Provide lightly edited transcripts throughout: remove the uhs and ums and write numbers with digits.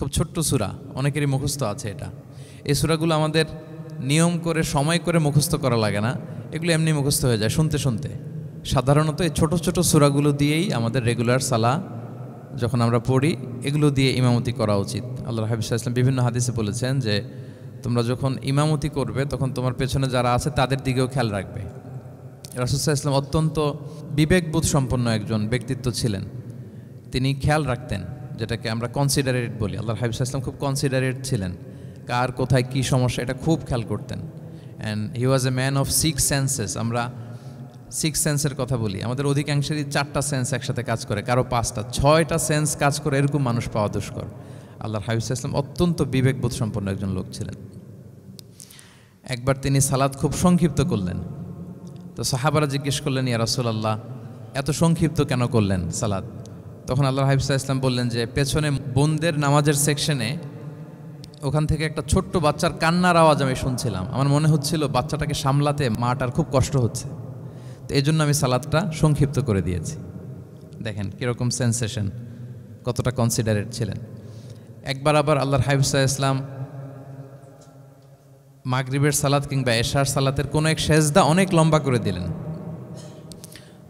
খুব ছোট্ট সূরা, অনেকেরই মুখস্থ আছে এটা। এই সূরাগুলো আমাদের নিয়ম করে সময় করে মুখস্থ করা লাগে না, এগুলো এমনি মুখস্থ হয়ে যায় শুনতে শুনতে। সাধারণত এই ছোট ছোট সূরাগুলো দিয়েই আমাদের রেগুলার সালাহ যখন আমরা পড়ি, এগুলো দিয়ে ইমামতি করা উচিত। আল্লাহর হাবিব সাল্লাল্লাহু আলাইহি ওয়াসাল্লাম বিভিন্ন হাদিসে বলেছেন যে তোমরা যখন ইমামতি করবে তখন তোমার পেছনে যারা আছে তাদের দিকেও খেয়াল রাখবে। রাসূল সাল্লাল্লাহু আলাইহি ওয়াসাল্লাম অত্যন্ত বিবেকবোধ সম্পন্ন একজন ব্যক্তিত্ব ছিলেন। তিনি খেয়াল রাখতেন, যেটাকে আমরা কনসিডারেট বলি। আল্লাহর হাবিব সাল্লাল্লাহু আলাইহি ওয়াসাল্লাম খুব কনসিডারেট ছিলেন, কার কোথায় কী সমস্যা এটা খুব খেয়াল করতেন। And he was a man of 6 senses. আমরা 6 সেন্সের কথা বলি, আমাদের অধিকাংশেরই 4টা সেন্স একসাথে কাজ করে, কারো 5টা 6টা সেন্স কাজ করে, এরকম মানুষ পাওয়া দুষ্কর। আল্লাহর হাবিব সাল্লাল্লাহু আলাইহি ওয়াসাল্লাম অত্যন্ত বিবেকবোধ সম্পন্ন একজন লোক ছিলেন। একবার তিনি সালাত খুব সংক্ষিপ্ত করলেন, তো সাহাবারা জিজ্ঞেস করলেন, ইয়া রাসূলুল্লাহ এত সংক্ষিপ্ত কেন করলেন সালাত? তখন আল্লাহর হাবিব সাল্লাল্লাহু আলাইহি ওয়াসাল্লাম বললেন যে পেছনে বোনদের নামাজের সেকশনে ওখান থেকে একটা ছোট্ট বাচ্চার কান্নার আওয়াজ আমি শুনছিলাম। আমার মনে হচ্ছিল বাচ্চাটাকে সামলাতে মাটার খুব কষ্ট হচ্ছে, তো এই জন্য আমি সালাদটা সংক্ষিপ্ত করে দিয়েছি। দেখেন কীরকম সেন্সেশন, কতটা কনসিডারেট ছিলেন। একবার আবার আল্লাহর হাবিব সাল্লাল্লাহু আলাইহি ওয়াসাল্লাম মাগরিবের সালাত কিংবা এশার সালাতের কোনো এক সেজদা অনেক লম্বা করে দিলেন।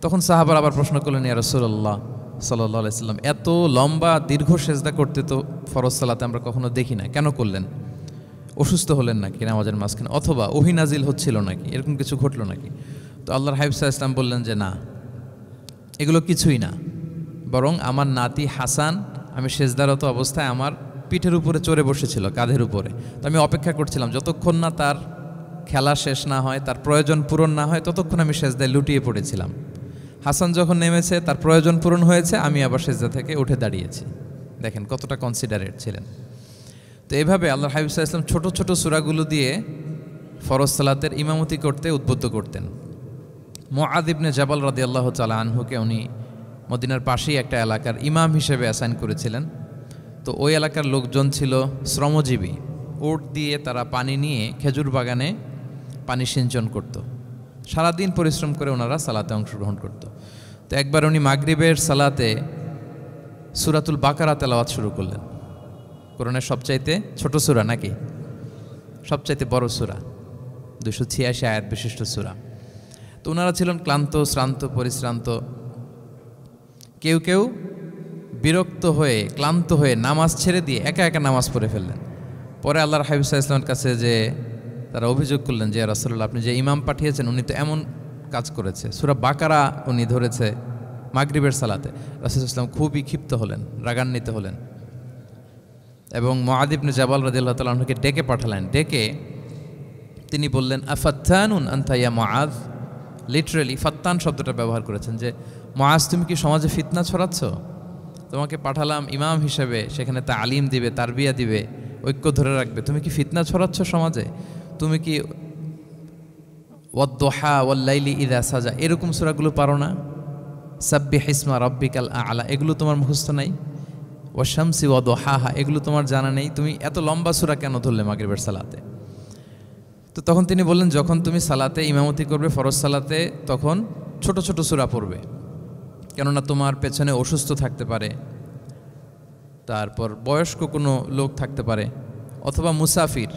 তখন সাহাবারা আবার প্রশ্ন করলেন, ইয়া রাসূলুল্লাহ সাল্লাল্লাহু আলাইহি ওয়াসাল্লাম এত লম্বা দীর্ঘ সেজদা করতে তো ফরজ সালাতে আমরা কখনো দেখি না, কেন করলেন? অসুস্থ হলেন নাকি নামাজের মাঝখানে, অথবা ওহী নাজিল হচ্ছিল নাকি, এরকম কিছু ঘটলো নাকি? তো আল্লাহর হাবিব সাল্লাল্লাহু আলাইহি ওয়াসাল্লাম বললেন যে না, এগুলো কিছুই না, বরং আমার নাতি হাসান আমি সেজদারত অবস্থায় আমার পিঠের উপরে চড়ে বসেছিল, কাঁধের উপরে। তো আমি অপেক্ষা করছিলাম যতক্ষণ না তার খেলা শেষ না হয়, তার প্রয়োজন পূরণ না হয়, ততক্ষণ আমি সেজদায় লুটিয়ে পড়েছিলাম। হাসান যখন নেমেছে, তার প্রয়োজন পূরণ হয়েছে, আমি আবার সেজদা থেকে উঠে দাঁড়িয়েছি। দেখেন কতটা কনসিডারেট ছিলেন। তো এইভাবে আল্লাহর হাবিব সাল্লাল্লাহু আলাইহি ওয়াসাল্লাম ছোট ছোট সূরাগুলো দিয়ে ফরজ সালাতের ইমামতি করতে উদ্বুদ্ধ করতেন। মুআয ইবনে জাবাল রাদিয়াল্লাহু তাআলা আনহুকে উনি মদিনার পাশেই একটা এলাকার ইমাম হিসেবে অ্যাসাইন করেছিলেন। তো ওই এলাকার লোকজন ছিল শ্রমজীবী, ওট দিয়ে তারা পানি নিয়ে খেজুর বাগানে পানি সিঞ্চন করত। সারাদিন পরিশ্রম করে ওনারা সালাতে অংশগ্রহণ করত। তো একবার উনি মাগরিবের সালাতে সূরাতুল বাকারা তেলাওয়াত শুরু করলেন। কোরআনের সবচাইতে ছোট সূরা নাকি সবচাইতে বড় সূরা, 286 আয়াত বিশিষ্ট সূরা। তো ওনারা ছিলেন ক্লান্ত, শ্রান্ত, পরিশ্রান্ত। কেউ কেউ বিরক্ত হয়ে, ক্লান্ত হয়ে নামাজ ছেড়ে দিয়ে একা একা নামাজ পড়ে ফেললেন। পরে আল্লাহর হাবিব সাল্লাল্লাহু আলাইহি ওয়াসাল্লামের কাছে যে তারা অভিযোগ করলেন যে ইয়া রাসূলুল্লাহ আপনি যে ইমাম পাঠিয়েছেন উনি তো এমন কাজ করেছে, সূরা বাকারা উনি ধরেছে মাগরিবের সালাতে। রাসূল সাল্লাল্লাহু আলাইহি ওয়াসাল্লাম খুবই ক্ষিপ্ত হলেন, রাগান্বিত হলেন এবং মুআয ইবনে জাবাল রাদিয়াল্লাহু তাআলা আনহুকে ডেকে পাঠালেন। ডেকে তিনি বললেন, আফাত্তানুন আনতা ইয়া মুআয। লিটারালি ফাত্তান শব্দটা ব্যবহার করেছেন যে মুআয তুমি কি সমাজে ফিতনা ছড়াচ্ছ? তোমাকে পাঠালাম ইমাম হিসেবে, সেখানে তালিম দিবে, তারবিয়া দিবে, ঐক্য ধরে রাখবে, তুমি কি ফিতনা ছড়াচ্ছ সমাজে? তুমি কি ওয়াদ-দুহা ওয়াল-লাইলি ইযা সাজা এরকম সূরাগুলো পারো না? সাব্বিহ ইসমা রাব্বিকাল আ'লা এগুলো তোমার মুখস্থ নাই? ওয়াশ-শামসি ওয়া-দুহাহা এগুলো তোমার জানা নেই? তুমি এত লম্বা সূরা কেন ধরলে মাগরিবের সালাতে? তো তখন তিনি বললেন, যখন তুমি সালাতে ইমামতি করবে ফরজ সালাতে, তখন ছোট ছোট সূরা পড়বে, কেননা তোমার পেছনে অসুস্থ থাকতে পারে, তারপর বয়স্ক কোনো লোক থাকতে পারে, অথবা মুসাফির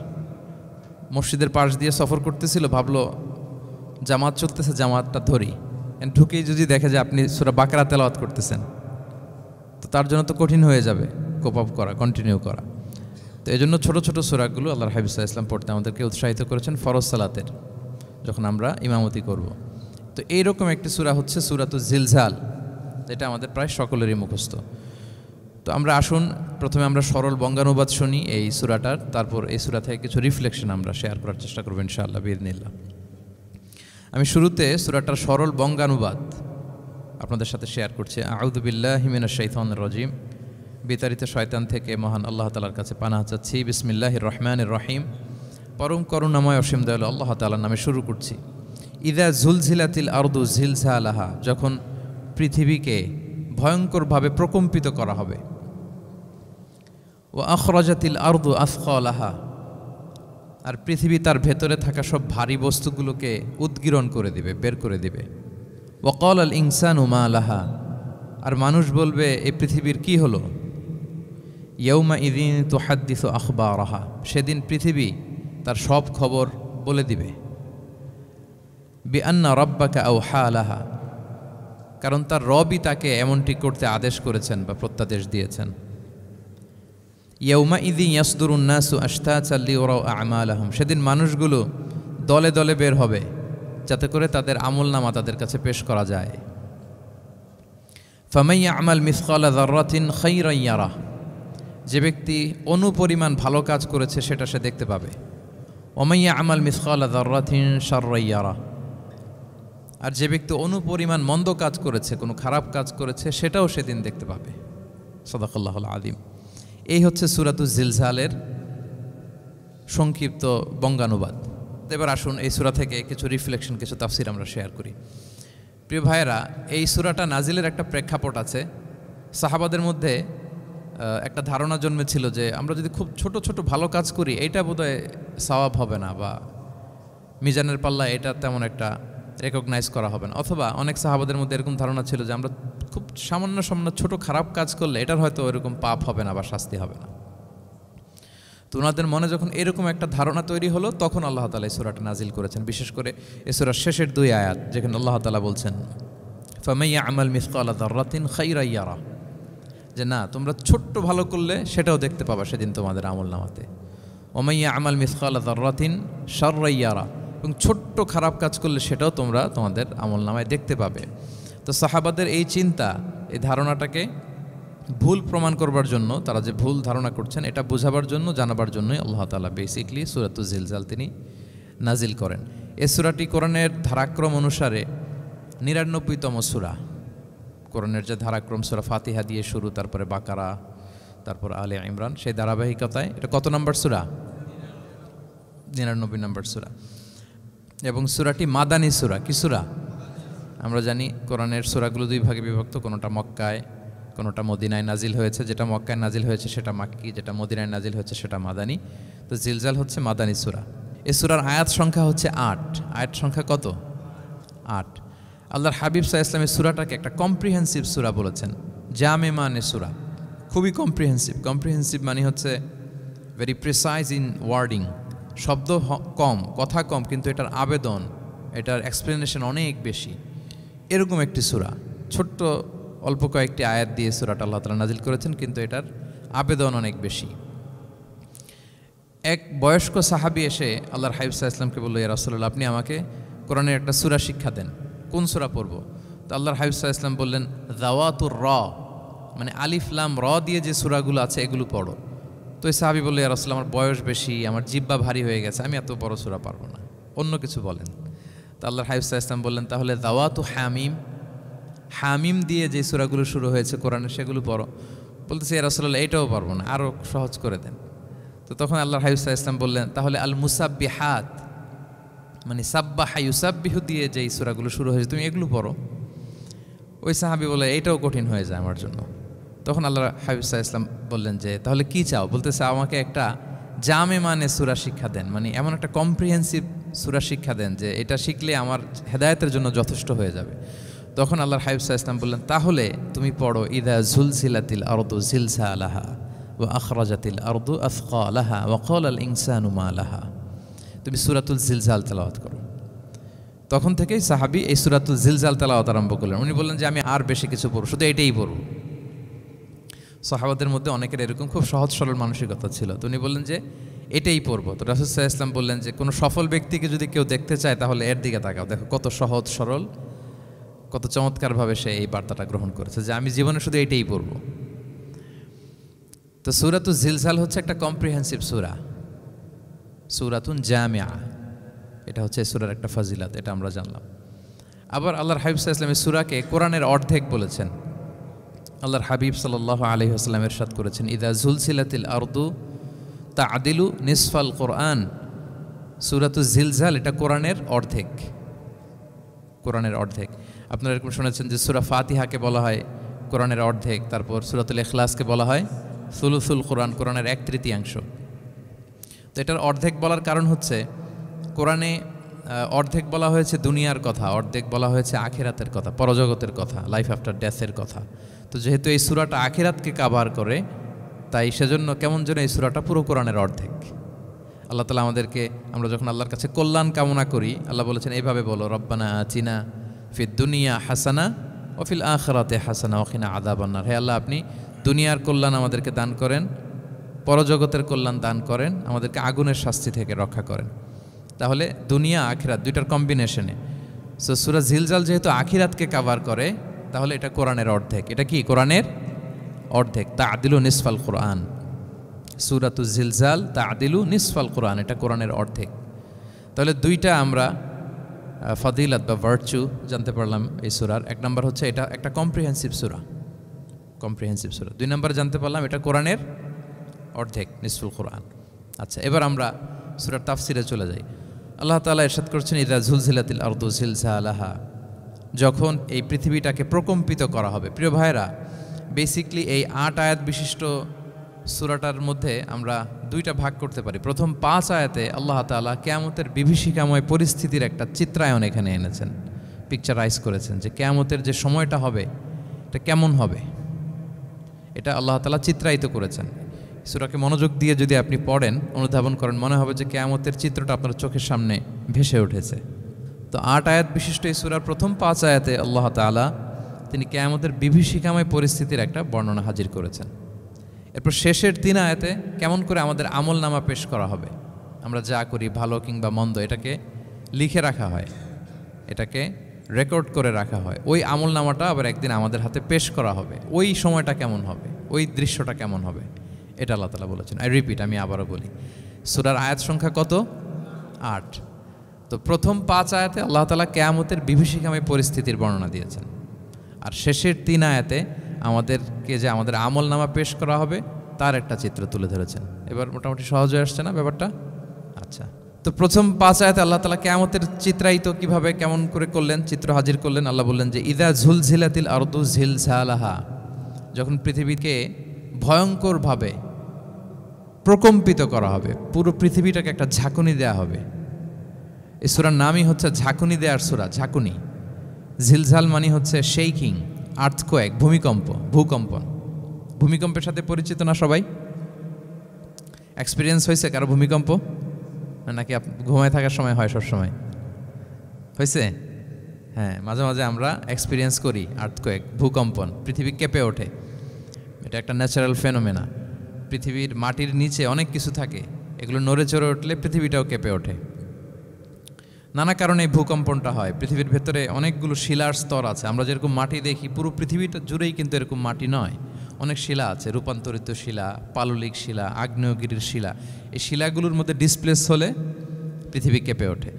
মসজিদের পাশ দিয়ে সফর করতেছিল, ভাবলো জামাত চলতেছে, জামাতটা ধরি, ঢুকেই যদি দেখে যে আপনি সূরা বাকারা তেলাওয়াত করতেছেন, তো তার জন্য তো কঠিন হয়ে যাবে কোপ আপ করা, কন্টিনিউ করা। তো এই জন্য ছোটো ছোটো সূরাগুলো আল্লাহর হাবিব সাল্লাল্লাহু আলাইহি ওয়াসাল্লাম পড়তে আমাদেরকে উৎসাহিত করেছেন ফরজ সালাতের, যখন আমরা ইমামতি করব। তো এইরকম একটি সূরা হচ্ছে সূরাতুজ জিলজাল, যেটা আমাদের প্রায় সকলেরই মুখস্থ। তো আমরা আসুন প্রথমে আমরা সরল বঙ্গানুবাদ শুনি এই সূরাটার, তারপর এই সূরা থেকে কিছু রিফ্লেকশন আমরা শেয়ার করার চেষ্টা করব ইনশাআল্লাহ বিইذনিল্লাহ। আমি শুরুতে সূরাটার সরল বঙ্গানুবাদ আপনাদের সাথে শেয়ার করছি। আউযু বিল্লাহি মিনাশ শাইতানির রাজিম, বিতাড়িত শয়তান থেকে মহান আল্লাহ তাআলার কাছে পানাহ চাচ্ছি। বিসমিল্লাহির রহমানির রহিম, পরম করুণাময় অসীম দয়ালু আল্লাহ তাআলার নামে শুরু করছি। ইযা জুলজিলাতিল আরদু জিলজালাহা, যখন পৃথিবীকে ভয়ঙ্করভাবে প্রকম্পিত করা হবে। ওয়া আখরাজাতিল আরদু আসকালাহা, আর পৃথিবী তার ভেতরে থাকা সব ভারী বস্তুগুলোকে উদ্গীরণ করে দিবে, বের করে দিবে। ওয়া ক্বালাল ইনসানু মা লাহা, আর মানুষ বলবে এই পৃথিবীর কি হলো। ইয়াউমা ইদিন তুহাদ্দিসু আখবারাহা, সেদিন পৃথিবী তার সব খবর বলে দিবে। বিআন্না রাব্বাকা আওহা লাহা, কারণ তার রবই তাকে এমনটি করতে আদেশ করেছেন বা প্রত্যাদেশ দিয়েছেন। ইয়াউমা ইদিন ইয়াসদুরুন নাসু আশতাতান লিয়ারাউ আ'মালাহুম, সেদিন মানুষগুলো দলে দলে বের হবে যাতে করে তাদের আমলনামা তাদের কাছে পেশ করা যায়। ফামান ইয়া'মাল মিসকালা যাররাতিন খায়রান ইয়ারাহ, যে ব্যক্তি অনুপরিমাণ ভালো কাজ করেছে সেটা সে দেখতে পাবে। ওমান ইয়া'মাল মিসকালা যাররাতিন শাররান ইয়ারাহ, আর যে ব্যক্তি অনুপরিমাণ মন্দ কাজ করেছে, কোনো খারাপ কাজ করেছে, সেটাও সেদিন দেখতে পাবে। সাদাকাল্লাহুল আযীম। এই হচ্ছে সূরাতুজ জিলজালের সংক্ষিপ্ত বঙ্গানুবাদ। এবার আসুন এই সূরা থেকে কিছু রিফ্লেকশন, কিছু তাফসির আমরা শেয়ার করি। প্রিয় ভাইয়েরা, এই সূরাটা নাজিলের একটা প্রেক্ষাপট আছে। সাহাবাদের মধ্যে একটা ধারণা জন্মেছিল যে আমরা যদি খুব ছোট ছোট ভালো কাজ করি এইটা বোধহয় সওয়াব হবে না, বা মিজানের পাল্লা এটা তেমন একটা রেকগনাইজ করা হবে না। অথবা অনেক সাহাবাদের মধ্যে এরকম ধারণা ছিল যে আমরা খুব সামান্য সামান্য ছোট খারাপ কাজ করলে এটার হয়তো এরকম পাপ হবে না বা শাস্তি হবে না। তো ওনাদের মনে যখন এরকম একটা ধারণা তৈরি হলো, তখন আল্লাহ তাআলা এই সূরাটা নাজিল করেছেন। বিশেষ করে এই সূরার শেষের 2 আয়াত, যেখানে আল্লাহ তাআলা বলছেন ফামান ইয়া'মাল মিসকালা যাররাতিন খায়রান ইয়ারা, যে না, তোমরা ছোট্ট ভালো করলে সেটাও দেখতে পাবা সেদিন তোমাদের আমলনামাতে। ওমান ইয়া'মাল মিসকালা যাররাতিন শাররান ইয়ারা, এবং ছোট্ট খারাপ কাজ করলে সেটাও তোমরা তোমাদের আমলনামায় দেখতে পাবে। তো সাহাবাদের এই চিন্তা, এই ধারণাটাকে ভুল প্রমাণ করবার জন্য, তারা যে ভুল ধারণা করছেন এটা বোঝাবার জন্য, জানাবার জন্যই আল্লাহ তাআলা বেসিকলি সূরাতুজ জিলজাল তিনি নাজিল করেন। এই সূরাটি কোরআনের ধারাক্রম অনুসারে 99তম সূরা। কোরআনের যে ধারাক্রম, সূরা ফাতিহা দিয়ে শুরু, তারপরে বাকারা, তারপর আলে ইমরান, সেই ধারাবাহিকতায় এটা কত নম্বর সূরা? 99 নম্বর সূরা। এবং সূরাটি মাদানী সূরা। কি সূরা? আমরা জানি কোরআনের সূরাগুলো 2 ভাগে বিভক্ত, কোনোটা মক্কায়, কোনোটা মদিনায় নাজিল হয়েছে। যেটা মক্কায় নাজিল হয়েছে সেটা মাক্কি, যেটা মদিনায় নাজিল হয়েছে সেটা মাদানী। তো জিলজাল হচ্ছে মাদানী সূরা। এই সূরার আয়াত সংখ্যা হচ্ছে 8। আয়াত সংখ্যা কত? 8। আল্লাহর হাবিব সাল্লাল্লাহু আলাইহি ওয়াসাল্লাম এই সূরাটাকে একটা কম্প্রিহেন্সিভ সূরা বলেছেন। জামে মানে সূরা, খুবই কম্প্রিহেন্সিভ। কম্প্রিহেন্সিভ মানে হচ্ছে ভেরি প্রিসাইজ ইন ওয়ার্ডিং, শব্দ কম, কথা কম, কিন্তু এটার আবেদন, এটার এক্সপ্লেনেশন অনেক বেশি, এরকম একটি সূরা। ছোট্ট অল্প কয়েকটি আয়াত দিয়ে সূরাটা আল্লাহ তাআলা নাজিল করেছেন, কিন্তু এটার আবেদন অনেক বেশি। এক বয়স্ক সাহাবী এসে আল্লাহর হাবিব সাল্লাল্লাহু আলাইহি ওয়াসাল্লামকে বলল, ইয়া রাসূলুল্লাহ, আপনি আমাকে কোরআনের একটা সূরা শিক্ষা দেন, কোন সূরা পড়ব? তো আল্লাহর হাবিব সাল্লাল্লাহু আলাইহি ওয়াসাল্লাম বললেন, যাওয়াতুর র, মানে আলিফ লাম র দিয়ে যে সূরাগুলো আছে এগুলো পড়ো। তো এই সাহাবী বলল, ইয়া রাসূলুল্লাহ, আমার বয়স বেশি, আমার জিহ্বা ভারী হয়ে গেছে, আমি এত বড় সূরা পারবো না, অন্য কিছু বলেন। তো আল্লাহর হাবিব সাল্লাল্লাহু আলাইহি ওয়াসাল্লাম বললেন, তাহলে যাওয়াতু হামিম, হামিম দিয়ে যে সূরাগুলো শুরু হয়েছে কোরআনে সেগুলো পড়ো। বলতেছে, ইয়া রাসূলুল্লাহ, এটাও পারবো না, আরও সহজ করে দেন। তো তখন আল্লাহর হাবিব সাল্লাল্লাহু আলাইহি ওয়াসাল্লাম বললেন, তাহলে আল মুসাব্বিহাত, মানে সাব্বাহা ইউসাব্বিহু দিয়ে যেই সূরাগুলো শুরু হয়েছে তুমি এগুলো পড়ো। ওই সাহাবী বলে, এটাও কঠিন হয়ে যায় আমার জন্য। তখন আল্লাহর হাবিব সাল্লাল্লাহু আলাইহি ওয়াসাল্লাম বললেন যে, তাহলে কি চাও? বলতেছে, আমাকে একটা জামে মানে সূরা শিক্ষা দেন, মানে এমন একটা কম্প্রিহেন্সিভ সূরা শিক্ষা দেন যে এটা শিখলে আমার হেদায়েতের জন্য যথেষ্ট হয়ে যাবে। তখন আল্লাহর হাবিব সাল্লাল্লাহু আলাইহি ওয়াসাল্লাম বললেন, তাহলে তুমি পড়ো ইদা জুলজিলাতিল আরদু জিলজালাহা ওয়া আখরাজাতিল আরদু আথকালাহা ওয়া ক্বালাল ইনসানু মা লাহা। তুমি সূরাতুল জিলজাল তেলাওয়াত করো। তখন থেকেই সাহাবী এই সূরাতুল জিলজাল তেলাওয়াত আরম্ভ করলেন। উনি বললেন যে আমি আর বেশি কিছু পড়ব, শুধু এটাই পড়ব। সাহাবাদের মধ্যে অনেকের এরকম খুব সহজ সরল মানসিকতা ছিল। তো উনি বললেন যে এটাই পড়ব। তো রাসূল সাল্লাল্লাহু আলাইহি ওয়াসাল্লাম বললেন যে কোনো সফল ব্যক্তিকে যদি কেউ দেখতে চায় তাহলে এর দিকে তাকাও, দেখো কত সহজ সরল, কত চমৎকারভাবে সে এই বার্তাটা গ্রহণ করেছে যে আমি জীবনে শুধু এটাই পড়ব। তো সূরাতুল জিলজাল হচ্ছে একটা কম্প্রিহেন্সিভ সূরা, সূরাতুন জামিআ। এটা হচ্ছে সূরার একটা ফজিলত, এটা আমরা জানলাম। আবার আল্লাহর হাবিব সাল্লাল্লাহু আলাইহি ওয়াসাল্লাম এই সূরাকে কোরআনের অর্ধেক বলেছেন। আল্লাহর হাবিব সাল্লাল্লাহু আলাইহি ওয়াসাল্লাম ইরশাদ করেছেন, ইদা জুলসিলাতিল আরদু তা'দিলু নিসফাল কোরআন। সূরাতুল জিলজাল এটা কোরআনের অর্ধেক, কোরআনের অর্ধেক। আপনারা এরকম শুনেছেন যে সূরা ফাতিহাকে বলা হয় কোরআনের অর্ধেক, তারপর সূরাতুল ইখলাসকে বলা হয় সুলুসুল কোরআন, কোরআনের 1/3। তো এটার অর্ধেক বলার কারণ হচ্ছে কোরআনে অর্ধেক বলা হয়েছে দুনিয়ার কথা, অর্ধেক বলা হয়েছে আখিরাতের কথা, পরজগতের কথা, লাইফ আফটার ডেথের কথা। তো যেহেতু এই সূরাটা আখিরাতকে কাভার করে, তাই সেজন্য কেমন যেন এই সূরাটা পুরো কোরআনের অর্ধেক। আল্লাহ তাআলা আমাদেরকে, আমরা যখন আল্লাহর কাছে কল্যাণ কামনা করি, আল্লাহ বলেছেন এইভাবে বলো, রব্বানা আতিনা ফিদ দুনিয়া হাসানা ওয়া ফিল আখিরাতি হাসানা ওয়া কিনা আযাবান্নার। হে আল্লাহ, আপনি দুনিয়ার কল্যাণ আমাদেরকে দান করেন, পরজগতের কল্যাণ দান করেন, আমাদেরকে আগুনের শাস্তি থেকে রক্ষা করেন। তাহলে দুনিয়া আখিরাত দুইটার কম্বিনেশনে। সো সূরা জিলজাল যেহেতু আখিরাতকে কাভার করে, তাহলে এটা কোরআনের অর্ধেক। এটা কি কোরআনের অর্ধেক? তা'দিলু নিসফাল কোরআন। সূরাতুজ জিলজাল তা'দিলু নিসফাল কোরআন, এটা কোরআনের অর্ধেক। তাহলে দুইটা আমরা ফাদিলাত বা ভার্চু জানতে পারলাম এই সূরার। এক নম্বর হচ্ছে এটা একটা কম্প্রিহেন্সিভ সূরা, কম্প্রিহেন্সিভ সূরা। দুই নম্বর জানতে পারলাম এটা কোরআনের অর্ধেক, নিসফুল কোরআন। আচ্ছা, এবার আমরা সূরার তাফসিরে চলে যাই। আল্লাহ তাআলা ইরশাদ করছেন, ইযা যুলজিলাতিল আরদু জিলজালাহা, যখন এই পৃথিবীটাকে প্রকম্পিত করা হবে। প্রিয় ভাইরা, বেসিকলি এই 8 আয়াত বিশিষ্ট সূরাটার মধ্যে আমরা দুইটা ভাগ করতে পারি। প্রথম 5 আয়াতে আল্লাহ তাআলা কিয়ামতের বিভীষিকাময় পরিস্থিতির একটা চিত্রায়ন এখানে এনেছেন, পিকচারাইজ করেছেন যে কিয়ামতের যে সময়টা হবে এটা কেমন হবে, এটা আল্লাহ তাআলা চিত্রায়িত করেছেন। সূরাকে মনোযোগ দিয়ে যদি আপনি পড়েন, অনুধাবন করেন, মনে হবে যে কিয়ামতের চিত্রটা আপনার চোখের সামনে ভেসে উঠেছে। তো 8 আয়াত বিশিষ্ট এই সূরার প্রথম 5 আয়াতে আল্লাহ তাআলা তিনি কিয়ামতের বিভীষিকাময় পরিস্থিতির একটা বর্ণনা হাজির করেছেন। এরপর শেষের 3 আয়াতে কেমন করে আমাদের আমল নামা পেশ করা হবে, আমরা যা করি ভালো কিংবা মন্দ, এটাকে লিখে রাখা হয়, এটাকে রেকর্ড করে রাখা হয়। ওই আমল নামাটা আবার একদিন আমাদের হাতে পেশ করা হবে। ওই সময়টা কেমন হবে, ওই দৃশ্যটা কেমন হবে, এটা আল্লাহ তাআলা বলেছেন। আই রিপিট, আমি আবারও বলি, সূরার আয়াত সংখ্যা কত? 8। তো প্রথম 5 আয়াতে আল্লাহ তাআলা কিয়ামতের বিভীষিকাময় পরিস্থিতির বর্ণনা দিয়েছেন, আর শেষের 3 আয়াতে আমাদেরকে যে আমাদের আমল নামা পেশ করা হবে তার একটা চিত্র তুলে ধরেছেন। এবার মোটামুটি সহজ হয়ে আসছে না ব্যাপারটা? আচ্ছা, তো প্রথম 5 আয়াতে আল্লাহ তাআলা কিয়ামতের চিত্রায়িত কিভাবে কেমন করে করলেন, চিত্র হাজির করলেন। আল্লাহ বললেন যে ইযা যুলজিলাতিল আরদু জিলজালাহা, যখন পৃথিবীকে ভয়ঙ্করভাবে প্রকম্পিত করা হবে, পুরো পৃথিবীটাকে একটা ঝাঁকুনি দেয়া হবে। এই সূরার নামই হচ্ছে ঝাঁকুনি দেওয়ার সূরা, ঝাঁকুনি। জিলজাল মানে হচ্ছে শেকিং, আর্থকোয়েক, ভূমিকম্প, ভূকম্পন। ভূমিকম্পের সাথে পরিচিত না সবাই? এক্সপিরিয়েন্স হয়েছে কারো ভূমিকম্প? নাকি ঘুমায় থাকার সময় হয়, সব সময় হয়েছে? হ্যাঁ, মাঝে মাঝে আমরা এক্সপিরিয়েন্স করি আর্থকোয়েক, ভূকম্পন। পৃথিবী কেঁপে ওঠে, এটা একটা ন্যাচারাল ফেনোমেনা। পৃথিবীর মাটির নিচে অনেক কিছু থাকে, এগুলো নড়ে চড়ে উঠলে পৃথিবীটাও কেঁপে ওঠে। নানা কারণে এই ভূকম্পনটা হয়। পৃথিবীর ভেতরে অনেকগুলো শিলার স্তর আছে। আমরা যেরকম মাটি দেখি, পুরো পৃথিবীটা জুড়েই কিন্তু এরকম মাটি নয়, অনেক শিলা আছে, রূপান্তরিত শিলা, পাললিক শিলা, আগ্নেয়গিরির শিলা। এই শিলাগুলোর মধ্যে ডিসপ্লেস হলে পৃথিবী কেঁপে ওঠে।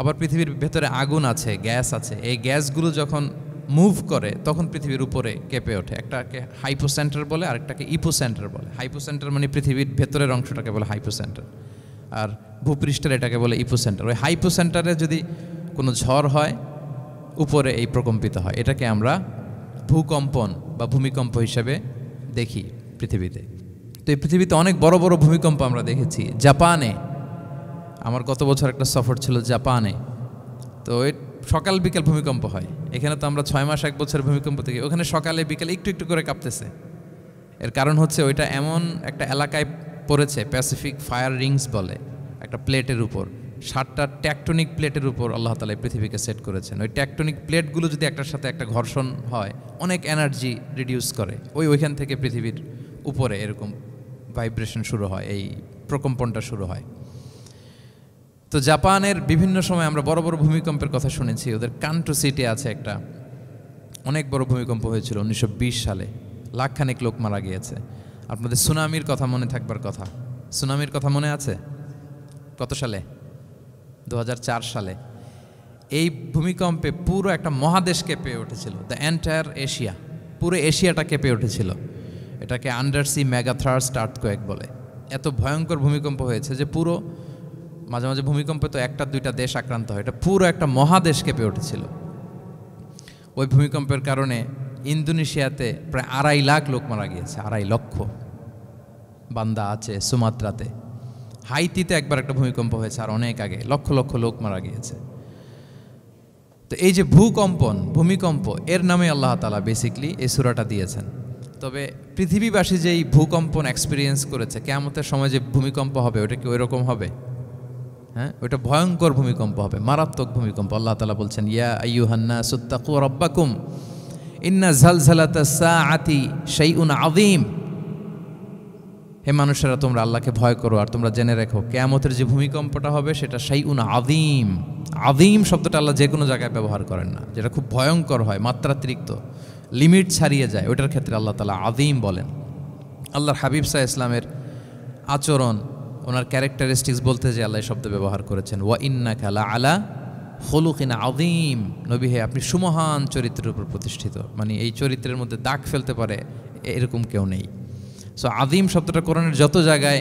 আবার পৃথিবীর ভেতরে আগুন আছে, গ্যাস আছে, এই গ্যাসগুলো যখন মুভ করে তখন পৃথিবীর উপরে কেঁপে ওঠে। একটাকে হাইপোসেন্টার বলে, আরেকটাকে ইপোসেন্টার বলে। হাইপোসেন্টার মানে পৃথিবীর ভেতরের অংশটাকে বলে হাইপোসেন্টার, আর ভূপৃষ্ঠের এটাকে বলে ইপোসেন্টার। ওই হাইপোসেন্টারে যদি কোনো ঝড় হয়, উপরে এই প্রকম্পিত হয়। এটাকে আমরা ভূকম্পন বা ভূমিকম্প হিসেবে দেখি পৃথিবীতে। তো এই পৃথিবীতে অনেক বড় বড় ভূমিকম্প আমরা দেখেছি। জাপানে, আমার গত বছর একটা সফর ছিল জাপানে, তো সকাল বিকেল ভূমিকম্প হয়। এখানে তো আমরা 6 মাস 1 বছর ভূমিকম্প দেখি, ওখানে সকালে বিকেলে একটু একটু করে কাঁপতেছে। এর কারণ হচ্ছে ওইটা এমন একটা এলাকায় পড়েছে, প্যাসিফিক ফায়ার রিংস বলে, একটা প্লেটের উপর, 7টা ট্যাকটনিক প্লেটের উপর আল্লাহ তাআলা পৃথিবীকে সেট করেছেন। ওই ট্যাকটনিক প্লেটগুলো যদি একটার সাথে একটা ঘর্ষণ হয়, অনেক এনার্জি রিডিউস করে, ওইখান থেকে পৃথিবীর উপরে এরকম ভাইব্রেশন শুরু হয়, এই প্রকম্পনটা শুরু হয়। তো জাপানের বিভিন্ন সময় আমরা বড় বড় ভূমিকম্পের কথা শুনেছি। ওদের কান্টো সিটি আছে একটা, অনেক বড় ভূমিকম্প হয়েছিল 1920 সালে, লাখখানেক লোক মারা গিয়েছে। আপনাদের সুনামির কথা মনে থাকবার কথা, সুনামির কথা মনে আছে? কত সালে? 2004 সালে। এই ভূমিকম্পে পুরো একটা মহাদেশ কেঁপে উঠেছিল, দ্য এন্টায়ার এশিয়া, পুরো এশিয়াটা কেঁপে উঠেছিল। এটাকে আন্ডারসি মেগাথার্স্ট আর্থকোয়েক বলে। এত ভয়ঙ্কর ভূমিকম্প হয়েছে যে পুরো, মাঝে মাঝে ভূমিকম্পে তো 1-2টা দেশ আক্রান্ত হয়, এটা পুরো একটা মহাদেশ কেঁপে উঠেছিল। ওই ভূমিকম্পের কারণে ইন্দোনেশিয়াতে প্রায় 2.5 লাখ লোক মারা গিয়েছে, 2.5 লক্ষ। বান্দা আছে সুমাত্রাতে। হাইতিতে একবার একটা ভূমিকম্প হয়েছে, আর অনেক আগে, লক্ষ লক্ষ লোক মারা গিয়েছে। তো এই যে ভূকম্পন, ভূমিকম্প, এর নামে আল্লাহ তাআলা বেসিকলি এই সূরাটা দিয়েছেন। তবে পৃথিবীবাসী যেই ভূকম্পন এক্সপিরিয়েন্স করেছে, কিয়ামতের সময় যে ভূমিকম্প হবে ওটা কি ওই রকম হবে? হ্যাঁ, ওটা ভয়ঙ্কর ভূমিকম্প হবে, মারাত্মক ভূমিকম্প। আল্লাহ তাআলা বলছেন, ইয়া আইয়ুহান নাসু তাকু রাব্বাকুম ইন্না জালজালাতাস সাআতি শাইউন আযীম। হে মানুষেরা, তোমরা আল্লাহকে ভয় করো আর তোমরা জেনে রেখো কিয়ামতের যে ভূমিকম্পটা হবে সেটা শাইউন আযীম। আযীম শব্দটা আল্লাহ যে কোনো জায়গায় ব্যবহার করেন না, যেটা খুব ভয়ঙ্কর হয়, মাত্রাতিরিক্ত, লিমিট ছাড়িয়ে যায়, ওটার ক্ষেত্রে আল্লাহ তাআলা আযীম বলেন। আল্লাহর হাবিব সাল্লাল্লাহু আলাইহি ইসলামের আচরণ, ওনার ক্যারেক্টারিস্টিক্স বলতে যে আল্লাহ এই শব্দ ব্যবহার করেছেন, ওয়া ইন্নাকা লাআলা খুলুকিন আযীম। নবী হে, আপনি সুমহান চরিত্রের উপর প্রতিষ্ঠিত, মানে এই চরিত্রের মধ্যে দাগ ফেলতে পারে এরকম কেউ নেই। সো আযীম শব্দটা কোরআনের যত জায়গায়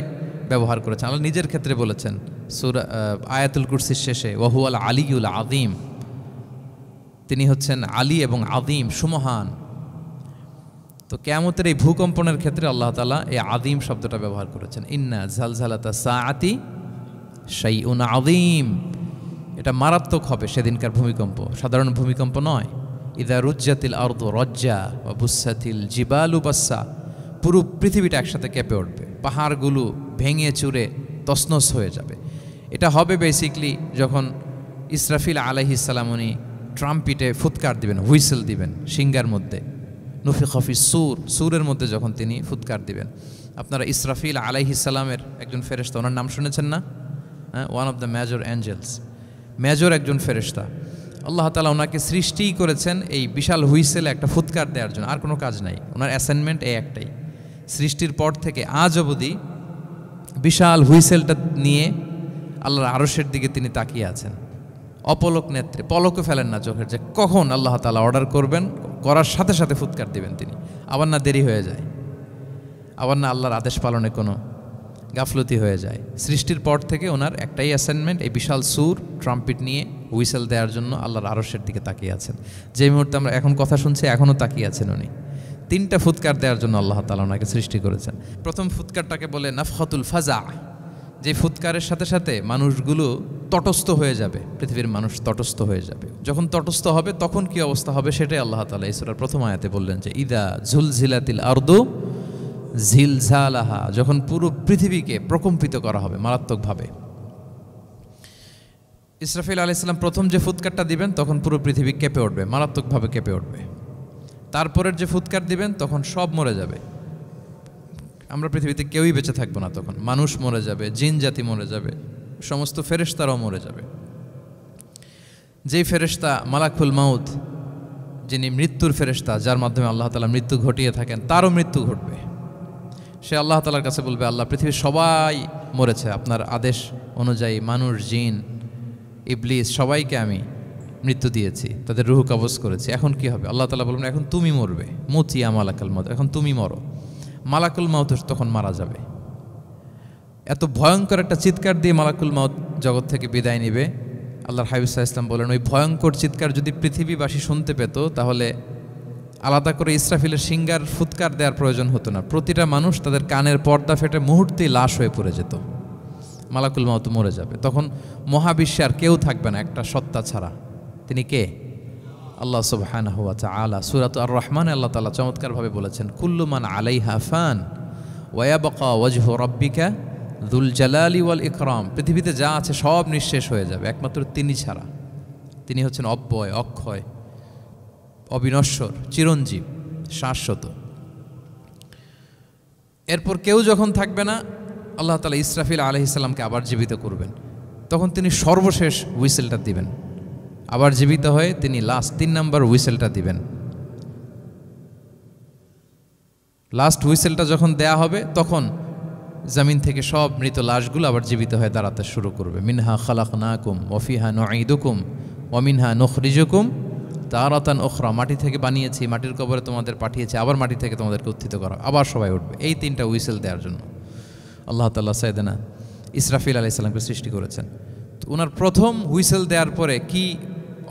ব্যবহার করেছেন, আল্লাহ নিজের ক্ষেত্রে বলেছেন সূরা আয়াতুল কুরসির শেষে, ওয়া হুয়াল আলিয়ুল আযীম, তিনি হচ্ছেন আলী এবং আযীম, সুমহান। তো কিয়ামতের এই ভূকম্পনের ক্ষেত্রে আল্লাহ তাআলা এই আযীম শব্দটা ব্যবহার করেছেন, ইন্না জালজালাতাস সাআতি শাইউন আযীম। এটা মারাত্মক হবে সেদিনকার ভূমিকম্প, সাধারণ ভূমিকম্প নয়। ইযা রুজ্জাতিল আরদু রাজ্জা ওয়া বুসাতিল জিবালু বাসসা, পুরো পৃথিবীটা একসাথে কেঁপে উঠবে, পাহাড়গুলো ভেঙে চুরে তছনছ হয়ে যাবে। এটা হবে বেসিকলি যখন ইসরাফিল আলাইহিস সালাম উনি ট্রাম্পিটে ফুৎকার দিবেন, হুইসেল দিবেন সিঙ্গার মধ্যে, নুফিখা ফিস সূর, সূরের মধ্যে যখন তিনি ফুৎকার দিবেন। আপনারা ইসরাফিল আলাইহিস সালামের একজন ফেরেশতা, ওনার নাম শুনেছেন না? হ্যাঁ, one of the major angels, major একজন ফেরেশতা। আল্লাহ তাআলা ওনাকে সৃষ্টিই করেছেন এই বিশাল হুইসেলে একটা ফুৎকার দেওয়ার জন্য, আর কোনো কাজ নাই। ওনার অ্যাসাইনমেন্ট এই একটাই, সৃষ্টির পর থেকে আজ অবধি বিশাল হুইসেলটা নিয়ে আল্লাহর আরশের দিকে তিনি তাকিয়ে আছেন, অপলক নেত্রে, পলকও ফেলেন না চোখের, যে কখন আল্লাহ তাআলা অর্ডার করবেন, করার সাথে সাথে ফুৎকার দিবেন তিনি, আবার না দেরি হয়ে যায়, আবার না আল্লাহর আদেশ পালনে কোনো গাফলতি হয়ে যায়। সৃষ্টির পর থেকে ওনার একটাই অ্যাসাইনমেন্ট, এই বিশাল সুর ট্রাম্পিট নিয়ে হুইসেল দেওয়ার জন্য আল্লাহর আরশের দিকে তাকিয়ে আছেন। যে মুহূর্তে আমরা এখন কথা শুনছি এখনও তাকিয়ে আছেন উনি। 3টা ফুৎকার দেওয়ার জন্য আল্লাহ তাআলা ওনাকে সৃষ্টি করেছেন। প্রথম ফুৎকারটাকে বলে নাফখাতুল ফাজা, যে ফুৎকারের সাথে সাথে মানুষগুলো তটস্থ হয়ে যাবে, পৃথিবীর মানুষ তটস্থ হয়ে যাবে। যখন তটস্থ হবে তখন কি অবস্থা হবে সেটাই আল্লাহ তাআলা এই সূরার প্রথম আয়াতে বললেন, যে ইদা জুলজিলাতিল আরদু জিলজালাহা, যখন পুরো পৃথিবীকে প্রকম্পিত করা হবে মারাত্মকভাবে। ইসরাফিল আলাইহিস সালাম প্রথম যে ফুৎকারটা দিবেন তখন পুরো পৃথিবী কেঁপে উঠবে, মারাত্মকভাবে কেঁপে উঠবে। তারপরের যে ফুৎকার দিবেন তখন সব মরে যাবে, আমরা পৃথিবীতে কেউই বেঁচে থাকবো না, তখন মানুষ মরে যাবে, জিন জাতি মরে যাবে, সমস্ত ফেরেশতারাও মরে যাবে। যেই ফেরেশতা মালাকুল মাউত, যিনি মৃত্যুর ফেরেশতা, যার মাধ্যমে আল্লাহ তাআলা মৃত্যু ঘটিয়ে থাকেন, তারও মৃত্যু ঘটবে। সে আল্লাহ তাআলার কাছে বলবে, আল্লাহ, পৃথিবীর সবাই মরেছে, আপনার আদেশ অনুযায়ী মানুষ, জিন, ইবলিস সবাইকে আমি মৃত্যু দিয়েছি, তাদের রূহ কবজ করেছি, এখন কি হবে? আল্লাহ তাআলা বলবেন, এখন তুমি মরবে, মুতিয়া মালাকুল মাউত, এখন তুমি মরো। মালাকুল মাউত তখন মারা যাবে। এত ভয়ঙ্কর একটা চিৎকার দিয়ে মালাকুল মাউত জগৎ থেকে বিদায় নেবে। আল্লাহর হাবিব সাল্লাল্লাহু আলাইহি ওয়াসাল্লাম বলেন, ওই ভয়ঙ্কর চিৎকার যদি পৃথিবীবাসী শুনতে পেত তাহলে আলাদা করে ইসরাফিলের সিঙ্গার ফুৎকার দেওয়ার প্রয়োজন হতো না, প্রতিটা মানুষ তাদের কানের পর্দা ফেটে মুহূর্তেই লাশ হয়ে পড়ে যেত। মালাকুল মাউত মরে যাবে, তখন মহাবিশ্বে আর কেউ থাকবে না একটা সত্তা ছাড়া। তিনি কে? আল্লাহ সুবহানাহু ওয়া তাআলা। সূরা আর রহমানে আল্লাহ তাআলা চমৎকারভাবে বলেছেন, কুল্লু মান আলাইহা ফান ওয়া ইয়াবকা ওয়াজহু রাব্বিকা যুল জালালি ওয়াল ইকরাম। পৃথিবীতে যা আছে সব নিঃশেষ হয়ে যাবে একমাত্র তিনি ছাড়া। তিনি হচ্ছেন অব্যয়, অক্ষয়, অবিনশ্বর, চিরঞ্জীব, শাশ্বত। এরপর কেউ যখন থাকবে না, আল্লাহ তাআলা ইসরাফিল আলাইহিস সালামকে আবার জীবিত করবেন। তখন তিনি সর্বশেষ হুইসেলটা দিবেন, আবার জীবিত হয়ে তিনি লাস্ট 3 নম্বর হুইসেলটা দিবেন। লাস্ট হুইসেলটা যখন দেয়া হবে তখন জমিন থেকে সব মৃত লাশগুলো আবার জীবিত হয়ে দাঁড়াতে শুরু করবে। মিনহা খালাকনাকুম ওয়া ফিহা নুঈদুকুম ওয়া মিনহা নুখরিজুকুম তারাতান উখরা, মাটি থেকে বানিয়েছি, মাটির কবরে তোমাদের পাঠিয়েছি, আবার মাটি থেকে তোমাদেরকে উত্থিত করা, আবার সবাই উঠবে। এই 3টা হুইসেল দেওয়ার জন্য আল্লাহ তাআলা সাইয়েদনা ইসরাফিল আলাইহিস সালামকে সৃষ্টি করেছেন। তো ওনার প্রথম হুইসেল দেওয়ার পরে কি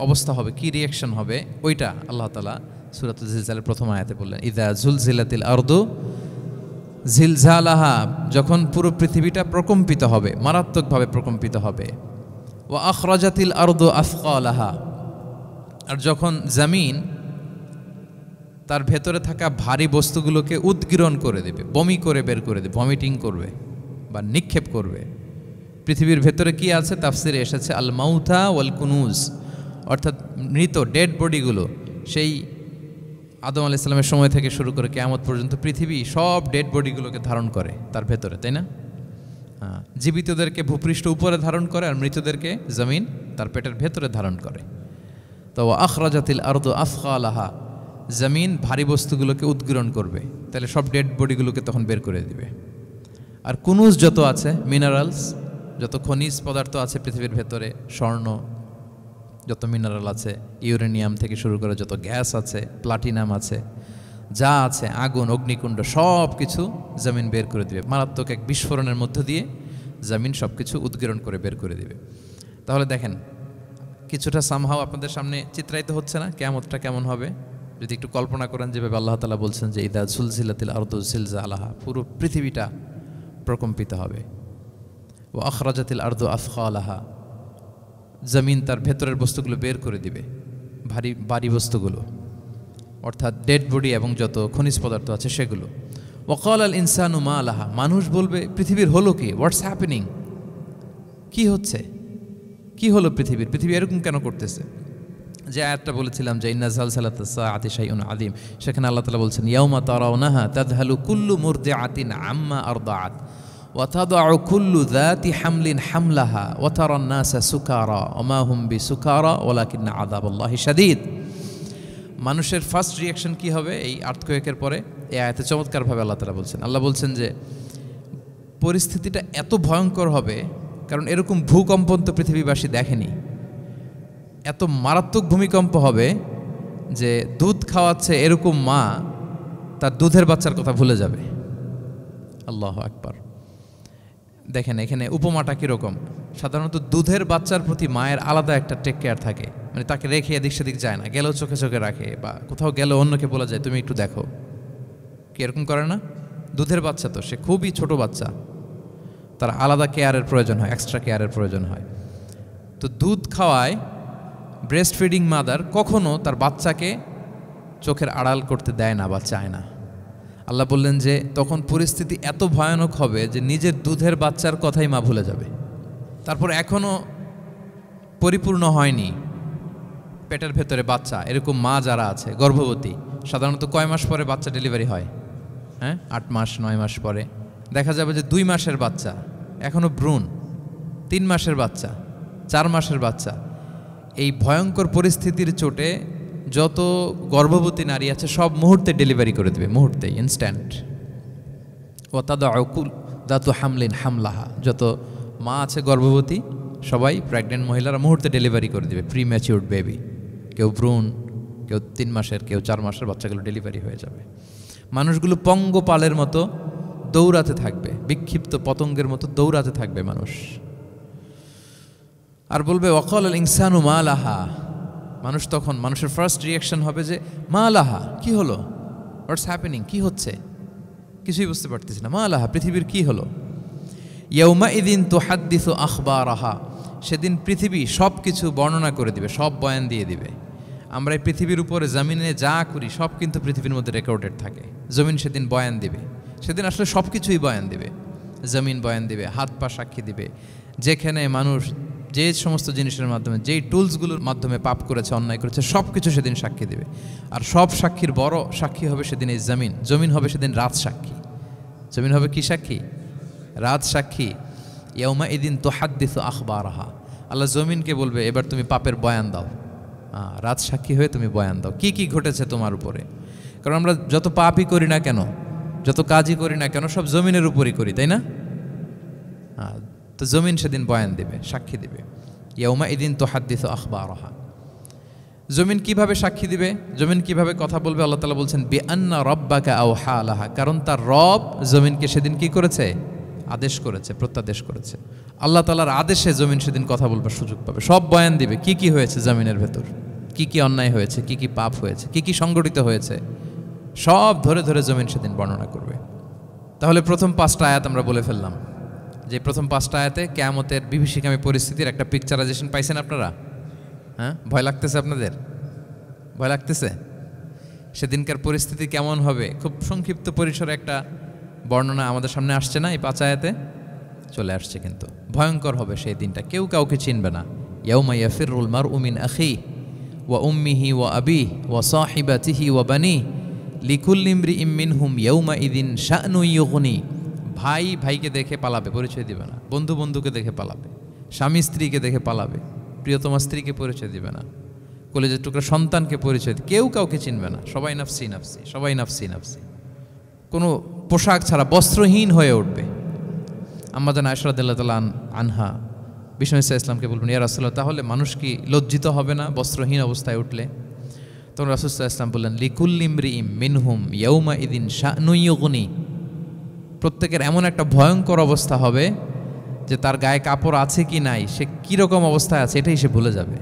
অবস্থা হবে, কি রিয়াকশন হবে, ওইটা আল্লাহ তাআলা সূরাতুল জিলজালের প্রথম আয়াতে বললেন, ইযা জুলজিলাতিল আরদু জিলজালাহা, যখন পুরো পৃথিবীটা প্রকম্পিত হবে, মারাত্মকভাবে প্রকম্পিত হবে। ওয়া আখরাজাতিল আরদু আসকালাহা, আর যখন জমিন তার ভেতরে থাকা ভারী বস্তুগুলোকে উদ্গীরণ করে দেবে, বমি করে বের করে দেবে, ভমিটিং করবে বা নিক্ষেপ করবে। পৃথিবীর ভেতরে কি আছে? তাফসিরে এসেছে আল মাউথা ওয়াল কুনুজ, অর্থাৎ মৃত ডেড বডিগুলো। সেই আদম আলাইহিস সালামের সময় থেকে শুরু করে কিয়ামত পর্যন্ত পৃথিবী সব ডেড বডিগুলোকে ধারণ করে তার ভেতরে, তাই না? জীবিতদেরকে ভূপৃষ্ঠ উপরে ধারণ করে আর মৃতদেরকে জমিন তার পেটের ভেতরে ধারণ করে। তো আখরাজাতিল আরদু আফখালাহা, জমিন ভারী বস্তুগুলোকে উদ্গীরণ করবে, তাহলে সব ডেড বডিগুলোকে তখন বের করে দিবে। আর কুনুজ যত আছে, মিনারেলস, যত খনিজ পদার্থ আছে পৃথিবীর ভেতরে, স্বর্ণ, যত মিনারেল আছে, ইউরেনিয়াম থেকে শুরু করে যত গ্যাস আছে, প্লাটিনাম আছে, যা আছে, আগুন, অগ্নিকুণ্ড, সব কিছু জমিন বের করে দিবে। মারাত্মক এক বিস্ফোরণের মধ্য দিয়ে জমিন সব কিছু উদ্গীরণ করে বের করে দিবে। তাহলে দেখেন, কিছুটা সামহাও আপনাদের সামনে চিত্রায়িত হচ্ছে না কিয়ামতটা কেমন হবে? যদি একটু কল্পনা করেন যেভাবে আল্লাহ তাআলা বলছেন যে ইদা সুলসিলাতিল আরদু জিলজালাহা, পুরো পৃথিবীটা প্রকম্পিত হবে। ও আখরাজাতিল আরদু আফখালাহা, জমিন তার ভেতরের বস্তুগুলো বের করে দিবে, ভারী বস্তুগুলো, অর্থাৎ ডেড বডি এবং যত খনিজ পদার্থ আছে সেগুলো। ওয়াকাল আল ইনসানু মা লাহা, মানুষ বলবে পৃথিবীর হলো কি? What's happening? কি হচ্ছে? কি হলো পৃথিবীর? পৃথিবী এরকম কেন করতেছে? যে আয়াতটা বলেছিলাম যে ইন্না জালজালাতাস সাআতি শাইউন আযীম, সেখানে আল্লাহ তাআলা বলছেন ইয়াউমা তারাউনাহা তাযহালু কুল্লু মুরদিআতিন আম্মা আরদাআত ওয়া তাদউ কুল্লু যাতি হামলিন হামলাহা ওয়া তারান নাসা সুকারা ওয়া মা হুম বিসুকারা ওয়ালাকিন্না আযাবাল্লাহি শাদীদ। মানুষের ফার্স্ট রিয়াকশন কি হবে এই আর্থকোয়েকের পরে? এই আয়াতে চমৎকারভাবে আল্লাহ তাআলা বলছেন। আল্লাহ বলছেন যে পরিস্থিতিটা এত ভয়ঙ্কর হবে, কারণ এরকম ভূকম্পন তো পৃথিবীবাসী দেখেনি। এত মারাত্মক ভূমিকম্প হবে যে দুধ খাওয়াচ্ছে এরকম মা তার দুধের বাচ্চার কথা ভুলে যাবে। আল্লাহু আকবার। দেখেন এখানে উপমাটা কীরকম। সাধারণত দুধের বাচ্চার প্রতি মায়ের আলাদা একটা টেক কেয়ার থাকে, মানে তাকে রেখে এদিক সেদিক যায় না, গেলেও চোখে চোখে রাখে, বা কোথাও গেলেও অন্যকে বলা যায় তুমি একটু দেখো। কি এরকম করে না? দুধের বাচ্চা তো সে খুবই ছোট বাচ্চা, তার আলাদা কেয়ারের প্রয়োজন হয়, এক্সট্রা কেয়ারের প্রয়োজন হয়। তো দুধ খাওয়ায় ব্রেস্ট ফিডিং মাদার কখনো তার বাচ্চাকে চোখের আড়াল করতে দেয় না বা চায় না। আল্লাহ বললেন যে তখন পরিস্থিতি এত ভয়ানক হবে যে নিজের দুধের বাচ্চার কথাই মা ভুলে যাবে। তারপর এখনও পরিপূর্ণ হয়নি পেটের ভেতরে বাচ্চা, এরকম মা যারা আছে গর্ভবতী, সাধারণত কয় মাস পরে বাচ্চা ডেলিভারি হয়? 8 মাস 9 মাস পরে। দেখা যাবে যে 2 মাসের বাচ্চা, এখনও ভ্রূণ, 3 মাসের বাচ্চা, 4 মাসের বাচ্চা। এই ভয়ঙ্কর পরিস্থিতির চোটে যত গর্ভবতী নারী আছে সব মুহূর্তে ডেলিভারি করে দেবে, মুহূর্তে, ইনস্ট্যান্ট। ও তাদাউকুল দাতু হামলিন হামলাহা, যত মা আছে গর্ভবতী সবাই, প্রেগনেন্ট মহিলারা মুহূর্তে ডেলিভারি করে দেবে, প্রি ম্যাচিউরড বেবি। কেউ ভ্রূণ, কেউ 3 মাসের, কেউ 4 মাসের বাচ্চাগুলো ডেলিভারি হয়ে যাবে। মানুষগুলো পঙ্গপালের মতো দৌড়াতে থাকবে, বিক্ষিপ্ত পতঙ্গের মতো দৌড়াতে থাকবে মানুষ। আর বলবে ওয়াকাল আল ইনসানু মা লাহা, মানুষ তখন, মানুষের ফার্স্ট রিয়াকশন হবে যে মা লাহা, কি হলো? What's happening? কি হচ্ছে? কিছুই বুঝতে পারতেছি না। মা লাহা, পৃথিবীর কি হলো? ইয়াউমা ইদিন তুহাদ্দিসু আখবারাহা, সেদিন পৃথিবী সব কিছু বর্ণনা করে দিবে, সব বয়ান দিয়ে দিবে। আমরা এই পৃথিবীর উপরে জমিনে যা করি সব কিন্তু পৃথিবীর মধ্যে রেকর্ডেড থাকে। জমিন সেদিন বয়ান দিবে, সেদিন আসলে সব কিছুই বয়ান দিবে। জমিন বয়ান দিবে, হাত পা সাক্ষী দিবে। যেখানে মানুষ যে সমস্ত জিনিসের মাধ্যমে, যেই টুলসগুলোর মাধ্যমে পাপ করেছে, অন্যায় করেছে, সব কিছু সেদিন সাক্ষী দেবে। আর সব সাক্ষীর বড় সাক্ষী হবে সেদিন এই জমিন। জমিন হবে সেদিন রাত সাক্ষী। জমিন হবে কি সাক্ষী? রাত সাক্ষী। ইয়াউমা ইদিন তুহাদ্দিসু আখবারাহা, আল্লাহ জমিনকে বলবে এবার তুমি পাপের বয়ান দাও। রাত সাক্ষী হয়ে তুমি বয়ান দাও, কি কি ঘটেছে তোমার উপরে। কারণ আমরা যত পাপই করি না কেন, যত কাজই করি না কেন, সব জমিনের উপরই করি, তাই না? তো জমিন সেদিন বয়ান দেবে, সাক্ষী দিবে। ইয়াউমা ইদিন তুহাদ্দিসু আখবারাহা। জমিন কিভাবে সাক্ষী দিবে, জমিন কিভাবে কথা বলবে? আল্লাহ তাআলা বলছেন বিআন্না রাব্বাকা আওহা লাহা, কারণ তার রব জমিনকে সেদিন কি করেছে? আদেশ করেছে, প্রত্যাদেশ করেছে। আল্লাহ তাআলার আদেশে জমিন সেদিন কথা বলবার সুযোগ পাবে, সব বয়ান দিবে। কি কি হয়েছে জমিনের ভেতর, কি কি অন্যায় হয়েছে, কি কি পাপ হয়েছে, কি কি সংগঠিত হয়েছে, সব ধরে ধরে জমিন সেদিন বর্ণনা করবে। তাহলে প্রথম 5টা আয়াত আমরা বলে ফেললাম, যে প্রথম 5টা আয়াতে কিয়ামতের বিভীষিকামী পরিস্থিতির একটা পিকচারাইজেশন পাইছেন আপনারা? ভয় লাগতেছে আপনাদের? ভয় লাগতেছে? সেদিনকার পরিস্থিতি কেমন হবে খুব সংক্ষিপ্ত পরিসরে একটা বর্ণনা আমাদের সামনে আসছে না, এই 5 আয়াতে চলে আসছে। কিন্তু ভয়ঙ্কর হবে সেই দিনটা, কেউ কাউকে চিনবে না। ইয়াউমা ইয়াফিরুল মারউ মিন আখিহি ওয়া উম্মিহি ওয়া আবিহি ওয়া সাহিবাতিহি ওয়া বানিহি লিকুল্লি ইমরিইম মিনহুম ইয়াউমা ইযিন শা'নুন ইউগনি। ভাই ভাইকে দেখে পালাবে, পরিচয় দিবে না। বন্ধু বন্ধুকে দেখে পালাবে, স্বামী স্ত্রীকে দেখে পালাবে, প্রিয়তমা স্ত্রীকে পরিচয় দিবে না, কলেজের টুকরা সন্তানকে পরিচয় দিবে, কেউ কাউকে চিনবে না। সবাই নাফসি নাফসি, সবাই নাফসি নাফসি, কোনো পোশাক ছাড়া বস্ত্রহীন হয়ে উঠবে। আম্মা জান আয়েশা রাদিয়াল্লাহু তাআলা আনহা বিষ্ণু ইসলামকে বলবেন, ইয়া রাসূলুল্লাহ, তাহলে মানুষ কি লজ্জিত হবে না বস্ত্রহীন অবস্থায় উঠলে? তখন রাসূল সাল্লাল্লাহু আলাইহি ওয়াসাল্লাম বললেন, লিকুল্লি ইমরিইম মিনহুম ইয়াউমা ইযিন শা'নুন ইউগনি। প্রত্যেকের এমন একটা ভয়ঙ্কর অবস্থা হবে যে তার গায়ে কাপড় আছে কি নাই, সে কীরকম অবস্থায় আছে এটাই সে ভুলে যাবে,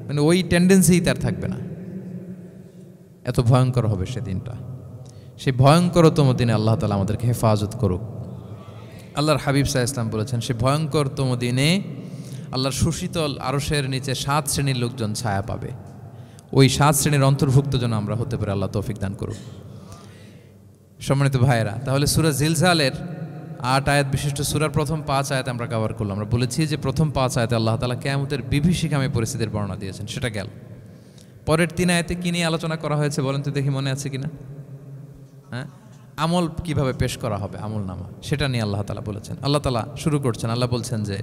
মানে ওই টেন্ডেন্সিই তার থাকবে না। এত ভয়ঙ্কর হবে সেদিনটা। সেই ভয়ঙ্করতম দিনে আল্লাহ তাআলা আমাদেরকে হেফাজত করুক। আল্লাহর হাবিব সাল্লাল্লাহু আলাইহি ওয়াসাল্লাম বলেছেন, সে ভয়ঙ্করতম দিনে আল্লাহর সুশীতল আরশের নিচে 7 শ্রেণীর লোকজন ছায়া পাবে। ওই 7 শ্রেণীর অন্তর্ভুক্ত যেন আমরা হতে পারি, আল্লাহ তৌফিক দান করুক। সম্মানিত ভাইয়েরা, তাহলে সূরা জিলজালের 8 আয়াত বিশিষ্ট সূরার প্রথম 5 আয়াত আমরা কভার করলাম। আমরা বলেছি যে প্রথম 5 আয়াতে আল্লাহ তাআলা কিয়ামতের বিভীষিকাময় পরিস্থিতির বর্ণনা দিয়েছেন, সেটা গেল। পরের 3 আয়াতে কি নিয়ে আলোচনা করা হয়েছে বলেন তো দেখি, মনে আছে কিনা? হ্যাঁ, আমল কিভাবে পেশ করা হবে, আমল নামা, সেটা নিয়ে আল্লাহ তাআলা বলেছেন। আল্লাহ তাআলা শুরু করছেন, আল্লাহ বলছেন যে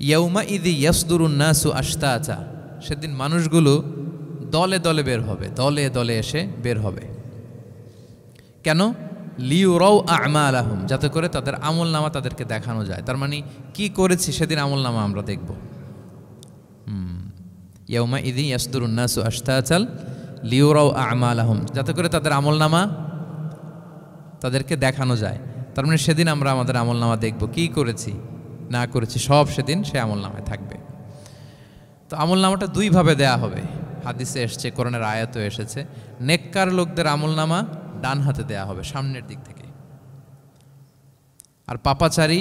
ইয়াউমা ইযি ইয়াসদুরুন নাসু আশতাতা, সেদিন মানুষগুলো দলে দলে বের হবে, দলে দলে এসে বের হবে। কেন? লিউরাউ আমালাহুম, যাতে করে তাদের আমল নামা তাদেরকে দেখানো যায়। তার মানে কি করেছি সেদিন আমল নামা আমরা দেখব। ইয়াউমা ইযি ইয়াসদুরুন নাসু আশতাতাল লিউরাউ আমালাহুম, যাতে করে তাদের আমল নামা তাদেরকে দেখানো যায়। তার মানে সেদিন আমরা আমাদের আমল নামা দেখব, কি করেছি না করেছি সব সেদিন সে আমল নামায় থাকবে। তো আমল নামাটা 2 ভাবে দেয়া হবে, হাদিসে এসেছে, কোরআনের আয়াতও এসেছে। নেককার লোকদের আমল নামা ডান হাতে দেয়া হবে, সামনের দিক থেকে। আর পাপাচারী,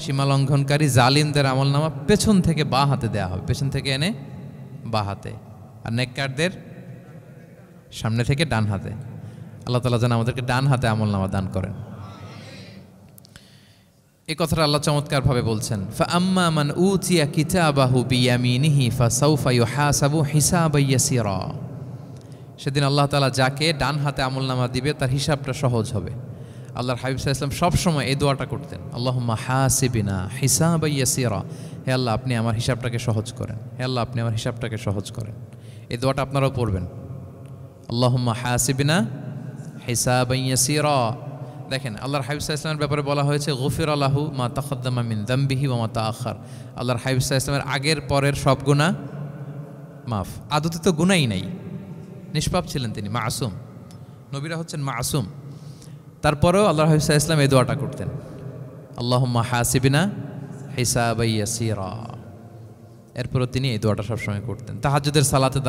সীমালঙ্ঘনকারী, জালিমদের আমল নামা পেছন থেকে বাঁ হাতে দেয়া হবে, পেছন থেকে এনে বাঁ হাতে। আর নেককারদের সামনে থেকে ডান হাতে। আল্লাহ তাআলা যেন আমাদেরকে ডান হাতে আমল নামা দান করেন। এই কথাটা আল্লাহ চমৎকারভাবে বলছেন, ফাআম্মা মান উতিয়া কিতাবাহু বিয়ামিনিহি ফাসাউফা ইউহাসাবু হিসাবান ইয়াসীরা। সেদিন আল্লাহ তাআলা যাকে ডান হাতে আমলনামা দিবে তার হিসাবটা সহজ হবে। আল্লাহর হাবিব সাল্লাল্লাহু আলাইহি ওয়াসাল্লাম সবসময় এই দোয়াটা করতেন, আল্লাহুম্মা হাসিবিনা হিসাবান ইয়াসীরা। হে আল্লাহ, আপনি আমার হিসাবটাকে সহজ করেন, হে আল্লাহ, আপনি আমার হিসাবটাকে সহজ করেন। এই দোয়াটা আপনারাও পড়বেন, আল্লাহুম্মা হাসিবিনা হিসাবান ইয়াসীরা। দেখেন, আল্লাহর হাবিব সাল্লাল্লাহু আলাইহি ওয়াসাল্লামের ব্যাপারে বলা হয়েছে গফিরা লাহু মা তাকাদ্দামা মিন যামবিহি ওয়া মা তাআখার। আল্লাহর হাবিব সাল্লাল্লাহু আলাইহি ওয়াসাল্লামের আগের পরের সব গুনাহ মাফ। আদতে তো গুনাহই নাই, নিষ্পাপ ছিলেন তিনি, মাসুম। নবীরা হচ্ছেন মাসুম। তারপরেও আল্লাহর হাবিব সাল্লাল্লাহু আলাইহি ওয়াসাল্লাম এই দোয়াটা করতেন, আল্লাহুম্মা হাসিবিনা হিসাবান ইয়াসীরা। এরপরও তিনি এই দোয়াটা সবসময় করতেন। তাহাজ্জুদের সালাতে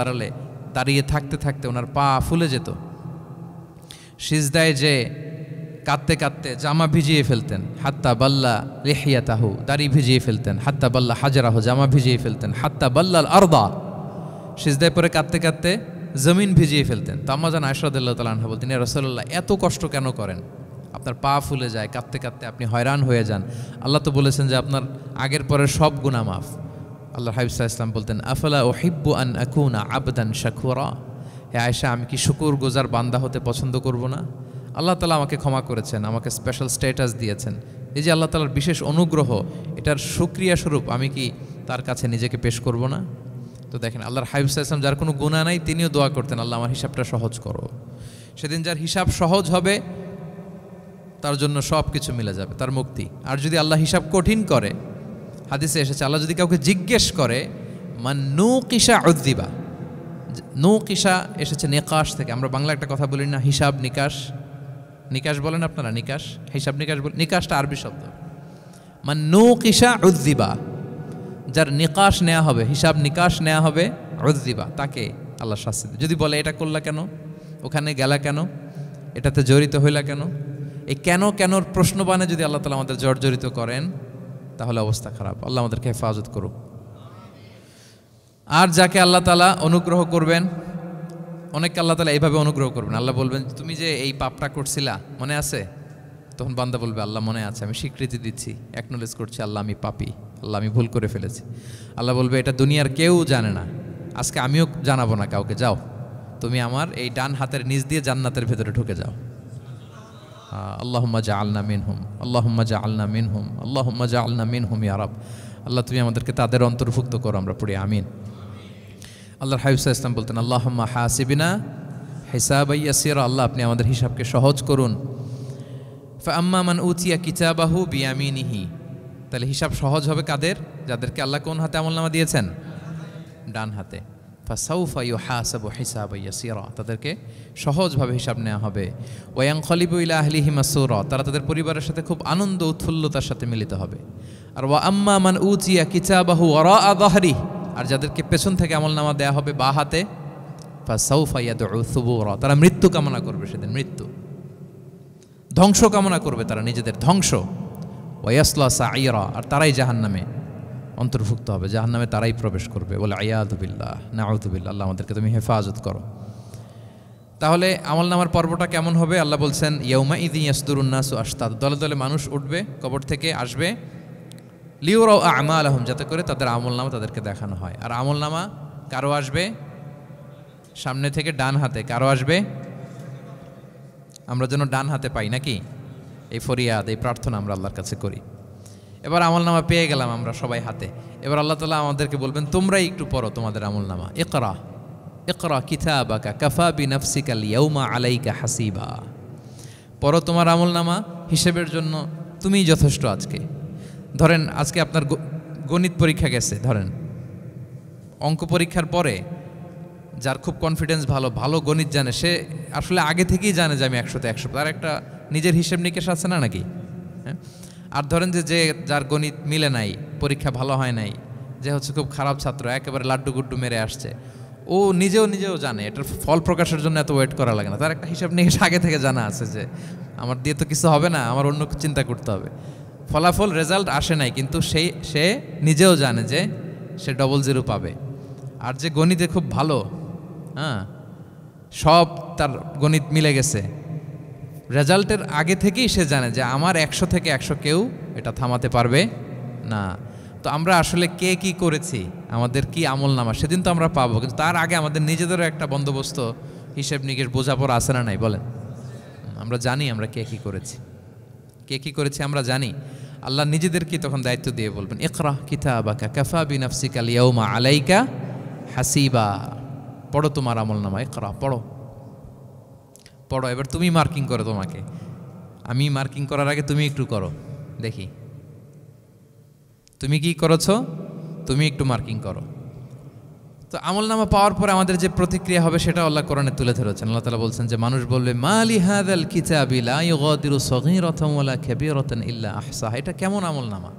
দাঁড়িয়ে থাকতে থাকতে ওনার পা ফুলে যেত। সিজদায় যে কাঁদতে কাঁদতে জামা ভিজিয়ে ফেলতেন, হাত্তা বাল্লা লিহিয়াতাহু, দাড়ি ভিজিয়ে ফেলতেন, হাত্তা বাল্লা হাজারাহু, জামা ভিজিয়ে ফেলতেন, হাত্তা বাল্লাল আরদা, সিজদায় পরে কাঁদতে কাঁদতে জমিন ভিজিয়ে ফেলতেন। তো আম্মা জান আয়েশা রাদিয়াল্লাহু তাআলা আনহা বলতেন, ইয়া রাসূলুল্লাহ, এত কষ্ট কেন করেন? আপনার পা ফুলে যায়, কাঁদতে কাঁদতে আপনি হয়রান হয়ে যান। আল্লাহ তো বলেছেন যে আপনার আগের পরের সব গুনাহ মাফ। আল্লাহর হাবিব সাল্লাল্লাহু আলাইহি ওয়াসাল্লাম বলতেন, আফালা উহিব্বু আন আকুনা আবদান শাকুরা। হে আয়েশা, আমি কি শুকরগুজার বান্দা হতে পছন্দ করব না? আল্লাহ তাআলা আমাকে ক্ষমা করেছেন, আমাকে স্পেশাল স্ট্যাটাস দিয়েছেন। এই যে আল্লাহ তাআলার বিশেষ অনুগ্রহ, এটার শুকরিয়া স্বরূপ আমি কি তার কাছে নিজেকে পেশ করব না? তো দেখেন, আল্লাহর হাবিব সাল্লাল্লাহু আলাইহি ওয়াসাল্লাম যার কোনো গুনাহ নাই, তিনিও দোয়া করতেন, আল্লাহ আমার হিসাবটা সহজ করো। সেদিন যার হিসাব সহজ হবে তার জন্য সব কিছু মিলে যাবে, তার মুক্তি। আর যদি আল্লাহ হিসাব কঠিন করে, হাদিসে এসেছে, আল্লাহ যদি কাউকে জিজ্ঞেস করে, মান নুকিশা উযযিবা। নুকিশা এসেছে নিকাশ থেকে। আমরা বাংলা একটা কথা বলি না, হিসাব নিকাশ। নিকাশ বলেন আপনারা? নিকাশ, হিসাব নিকাশ বলেন। নিকাশটা আরবি শব্দ। মান নুকিশা উযযিবা, যার নিকাশ নেওয়া হবে, হিসাব নিকাশ নেওয়া হবে, উযযিবা, তাকে আল্লাহ শাস্তি দেবে। যদি বলে এটা করলা কেন, ওখানে গেলা কেন, এটাতে জড়িত হইলা কেন, এই কেন কেনর প্রশ্নবাণে যদি আল্লাহ তাআলা আমাদের জর্জরিত করেন, তাহলে অবস্থা খারাপ। আল্লাহ আমাদেরকে হেফাজত করুক। আর যাকে আল্লাহ তাআলা অনুগ্রহ করবেন, অনেককে আল্লাহ তাআলা এইভাবে অনুগ্রহ করবেন, আল্লাহ বলবেন তুমি যে এই পাপটা করছিলা মনে আছে? তখন বান্দা বলবে আল্লাহ মনে আছে, আমি স্বীকৃতি দিচ্ছি, অ্যাকনোলেজ করছি আল্লাহ আমি পাপী, আল্লাহ আমি ভুল করে ফেলেছি। আল্লাহ বলবে এটা দুনিয়ার কেউ জানে না, আজকে আমিও জানাবো না কাউকে, যাও তুমি আমার এই ডান হাতের নিচ দিয়ে জান্নাতের ভেতরে ঢুকে যাও। আল্লাহুম্মা জাআলনা মিনহুম, আল্লাহুম্মা জাআলনা মিনহুম, আল্লাহুম্মা জাআলনা মিনহুম ইয়া রাব। আল্লাহ তুমি আমাদেরকে তাদের অন্তর্ভুক্ত করো, আমরা পড়ি আমিন। আল্লাহর হাবিব সাল্লাল্লাহু আলাইহি ওয়াসাল্লাম বলতেন আল্লাহুম্মা হাসিবিনা হিসাবান ইয়াসিরা, আল্লাহ আপনি আমাদের হিসাবকে সহজ করুন। ফাআম্মা মান উতিয়া কিতাবাহু বিয়ামিনিহি, তাহলে হিসাব সহজ হবে কাদের? যাদেরকে আল্লাহ কোন হাতে আমলনামা দিয়েছেন? ডান হাতে। ফাসাউফা ইউহাসাবু হিসাবান ইয়াসিরা, তাদেরকে সহজভাবে হিসাব নেওয়া হবে। ওয়া ইয়ানকালিবু ইলা আহলিহি মাসরুরা, তারা তাদের পরিবারের সাথে খুব আনন্দ উৎফুল্লতার সাথে মিলিত হবে। আর ওয়া আম্মা মান উতিয়া কিতাবাহু ওয়ারাআ যাহরি, আর যাদেরকে পেছন থেকে আমলনামা দেয়া হবে বা হাতে, ফাসাউফা ইয়াদউ সুবুরা, তারা মৃত্যু কামনা করবে, সেদিন মৃত্যু, ধ্বংস কামনা করবে তারা, নিজেদের ধ্বংস। ওয়াসলা সাইরা, আর তারাই জাহান্নামে অন্তর্ভুক্ত হবে, জাহান্নামে তারাই প্রবেশ করবে। বলে আয়াযু বিল্লাহ, নাউযু বিল্লাহ, আল্লাহ আমাদেরকে তুমি হেফাজত করো। তাহলে আমলনামার পর্বটা কেমন হবে? আল্লাহ বলছেন ইয়াউমা ইযিন ইয়াসদুরুন নাসু আশতাত, দলে দলে মানুষ উঠবে, কবর থেকে আসবে, লিউরাউ আমালাহুম, যাতে করে তাদের আমলনামা তাদেরকে দেখানো হয়। আর আমলনামা কারো আসবে সামনে থেকে ডান হাতে, কারো আসবে, আমরা যেন ডান হাতে পাই নাকি, এই ফরিয়াদ, এই প্রার্থনা আমরা আল্লাহর কাছে করি। এবার আমলনামা পেয়ে গেলাম আমরা সবাই হাতে, এবার আল্লাহ তাআলা আমাদেরকে বলবেন তোমরাই একটু পড়ো তোমাদের আমলনামা। ইকরা ইকরা কিতাবাকা কাফা বিনাফসিকা আল-ইয়াউমা আলাইকা হাসিবা, পড়ো তোমার আমলনামা, হিসেবের জন্য তুমিই যথেষ্ট আজকে। ধরেন আজকে আপনার গণিত পরীক্ষা গেছে, ধরেন অঙ্ক পরীক্ষার পরে যার খুব কনফিডেন্স ভালো, ভালো গণিত জানে, সে আসলে আগে থেকেই জানে যে আমি 100তে 100, তার একটা নিজের হিসেব নিকেশ আছে না নাকি? হ্যাঁ। আর ধরেন যে যার গণিত মিলে নাই, পরীক্ষা ভালো হয় নাই, যে হচ্ছে খুব খারাপ ছাত্র, একেবারে লাড্ডু গুড্ডু মেরে আসছে, ও নিজেও জানে এটার ফল প্রকাশের জন্য এত ওয়েট করা লাগে না, তার একটা হিসাব নিকেশ আগে থেকে জানা আছে যে আমার দিয়ে তো কিছু হবে না, আমার অন্য চিন্তা করতে হবে। ফলাফল রেজাল্ট আসে নাই, কিন্তু সে নিজেও জানে যে সে 00 পাবে। আর যে গণিতে খুব ভালো, হ্যাঁ, সব তার গণিত মিলে গেছে, রেজাল্টের আগে থেকেই সে জানে যে আমার 100 থেকে 100 কেউ এটা থামাতে পারবে না। তো আমরা আসলে কে কি করেছি, আমাদের কি আমলনামা, সেদিন তো আমরা পাবো, কিন্তু তার আগে আমাদের নিজেদেরও একটা বন্দোবস্ত, হিসেব নিকেশ, বোঝাপড়া আছে না নাই বলেন? আমরা জানি আমরা কে কি করেছি আমরা জানি। আল্লাহ নিজেদেরকে তখন দায়িত্ব দিয়ে বলবেন ইকরা কিতাবাকা কাফা বিনাফসিকা আল-ইয়াউমা আলাইকা হাসিবা, পড়ো তোমার আমলনামা, ইকরা পড়ো। এবার তুমি মার্কিং করো, তোমাকে আমি মার্কিং করার আগে তুমি একটু করো দেখি তুমি কি করেছো, তুমি একটু মার্কিং করো। তো আমলনামা পাওয়ার পরে আমাদের যে প্রতিক্রিয়া হবে সেটা আল্লাহ কোরআনে তুলে ধরেছেন। আল্লাহ তাআলা বলছেন যে মানুষ বলবে মালি হাযাল কিতাবি লা ইউগাদিরু সগীরাতান ওয়ালা কাবীরাতান ইল্লা আহসাহা, এটা কেমন আমলনামা,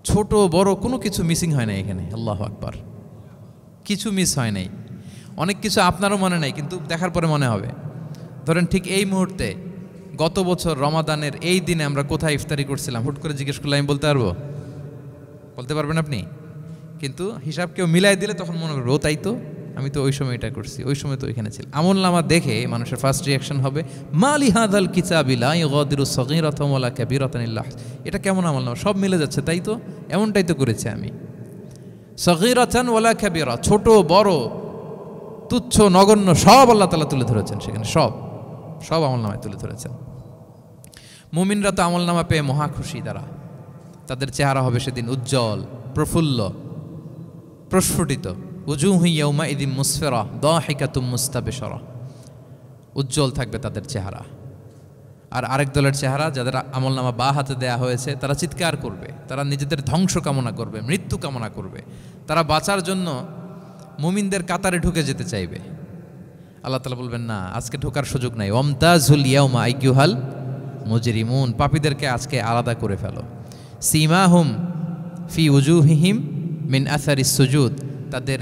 ছোট বড় কোনো কিছু মিসিং হয় না এখানে। আল্লাহু আকবার, কিছু মিস হয় নাই। অনেক কিছু আপনারও মনে নাই, কিন্তু দেখার পরে মনে হবে। ধরেন ঠিক এই মুহূর্তে গত বছর রমাদানের এই দিনে আমরা কোথায় ইফতারি করছিলাম, হুট করে জিজ্ঞেস করলে আমি বলতে পারবো? বলতে পারবেন আপনি? কিন্তু হিসাব কেউ মিলাই দিলে তখন মনে করবে ও তাই তো, আমি তো ওই সময় এটা করছি, ওই সময় তো ওইখানে ছিল। আমলনামা দেখে মানুষের ফার্স্ট রিয়াকশন হবে মালি হাযাল কিতাবি লা ইউগাদিরু সগীরাতান ওয়ালা কাবীরাতান ইল্লা, এটা কেমন আমলনামা, সব মিলে যাচ্ছে, তাই তো, এমনটাই তো করেছি আমি। সগীরাতান ওয়ালা কাবীরা, ছোট বড় তুচ্ছ নগণ্য সব আল্লাহ তাআলা তুলে ধরেছেন সেখানে, সব আমলনামায় তুলে ধরেছেন। মুমিনরা তো আমলনামা পেয়ে মহা খুশি, তাদের চেহারা হবে সেদিন উজ্জ্বল, প্রফুল্ল, প্রস্ফুটিত। উজুহু ইয়াউমা ইযিন মুসফিরা দাহিকাতুম মুস্তাবশিরা, উজ্জ্বল থাকবে তাদের চেহারা। আর আরেক দলের চেহারা, যাদের আমলনামা বা হাতে দেয়া হয়েছে, তারা চিৎকার করবে, তারা নিজেদের ধ্বংস কামনা করবে, মৃত্যু কামনা করবে, তারা বাঁচার জন্য মুমিনদের কাতারে ঢুকে যেতে চাইবে। আল্লাহ তাআলা বলবেন না, আজকে ঢোকার সুযোগ নাই। ওয়ামতাজুল ইয়াউমা আইয়ুহাল মুজরিমুন, পাপীদেরকে আজকে আলাদা করে ফেলো। সীমাহুম ফি উজুহিহিম মিন আসারিস সুজুদ, তাদের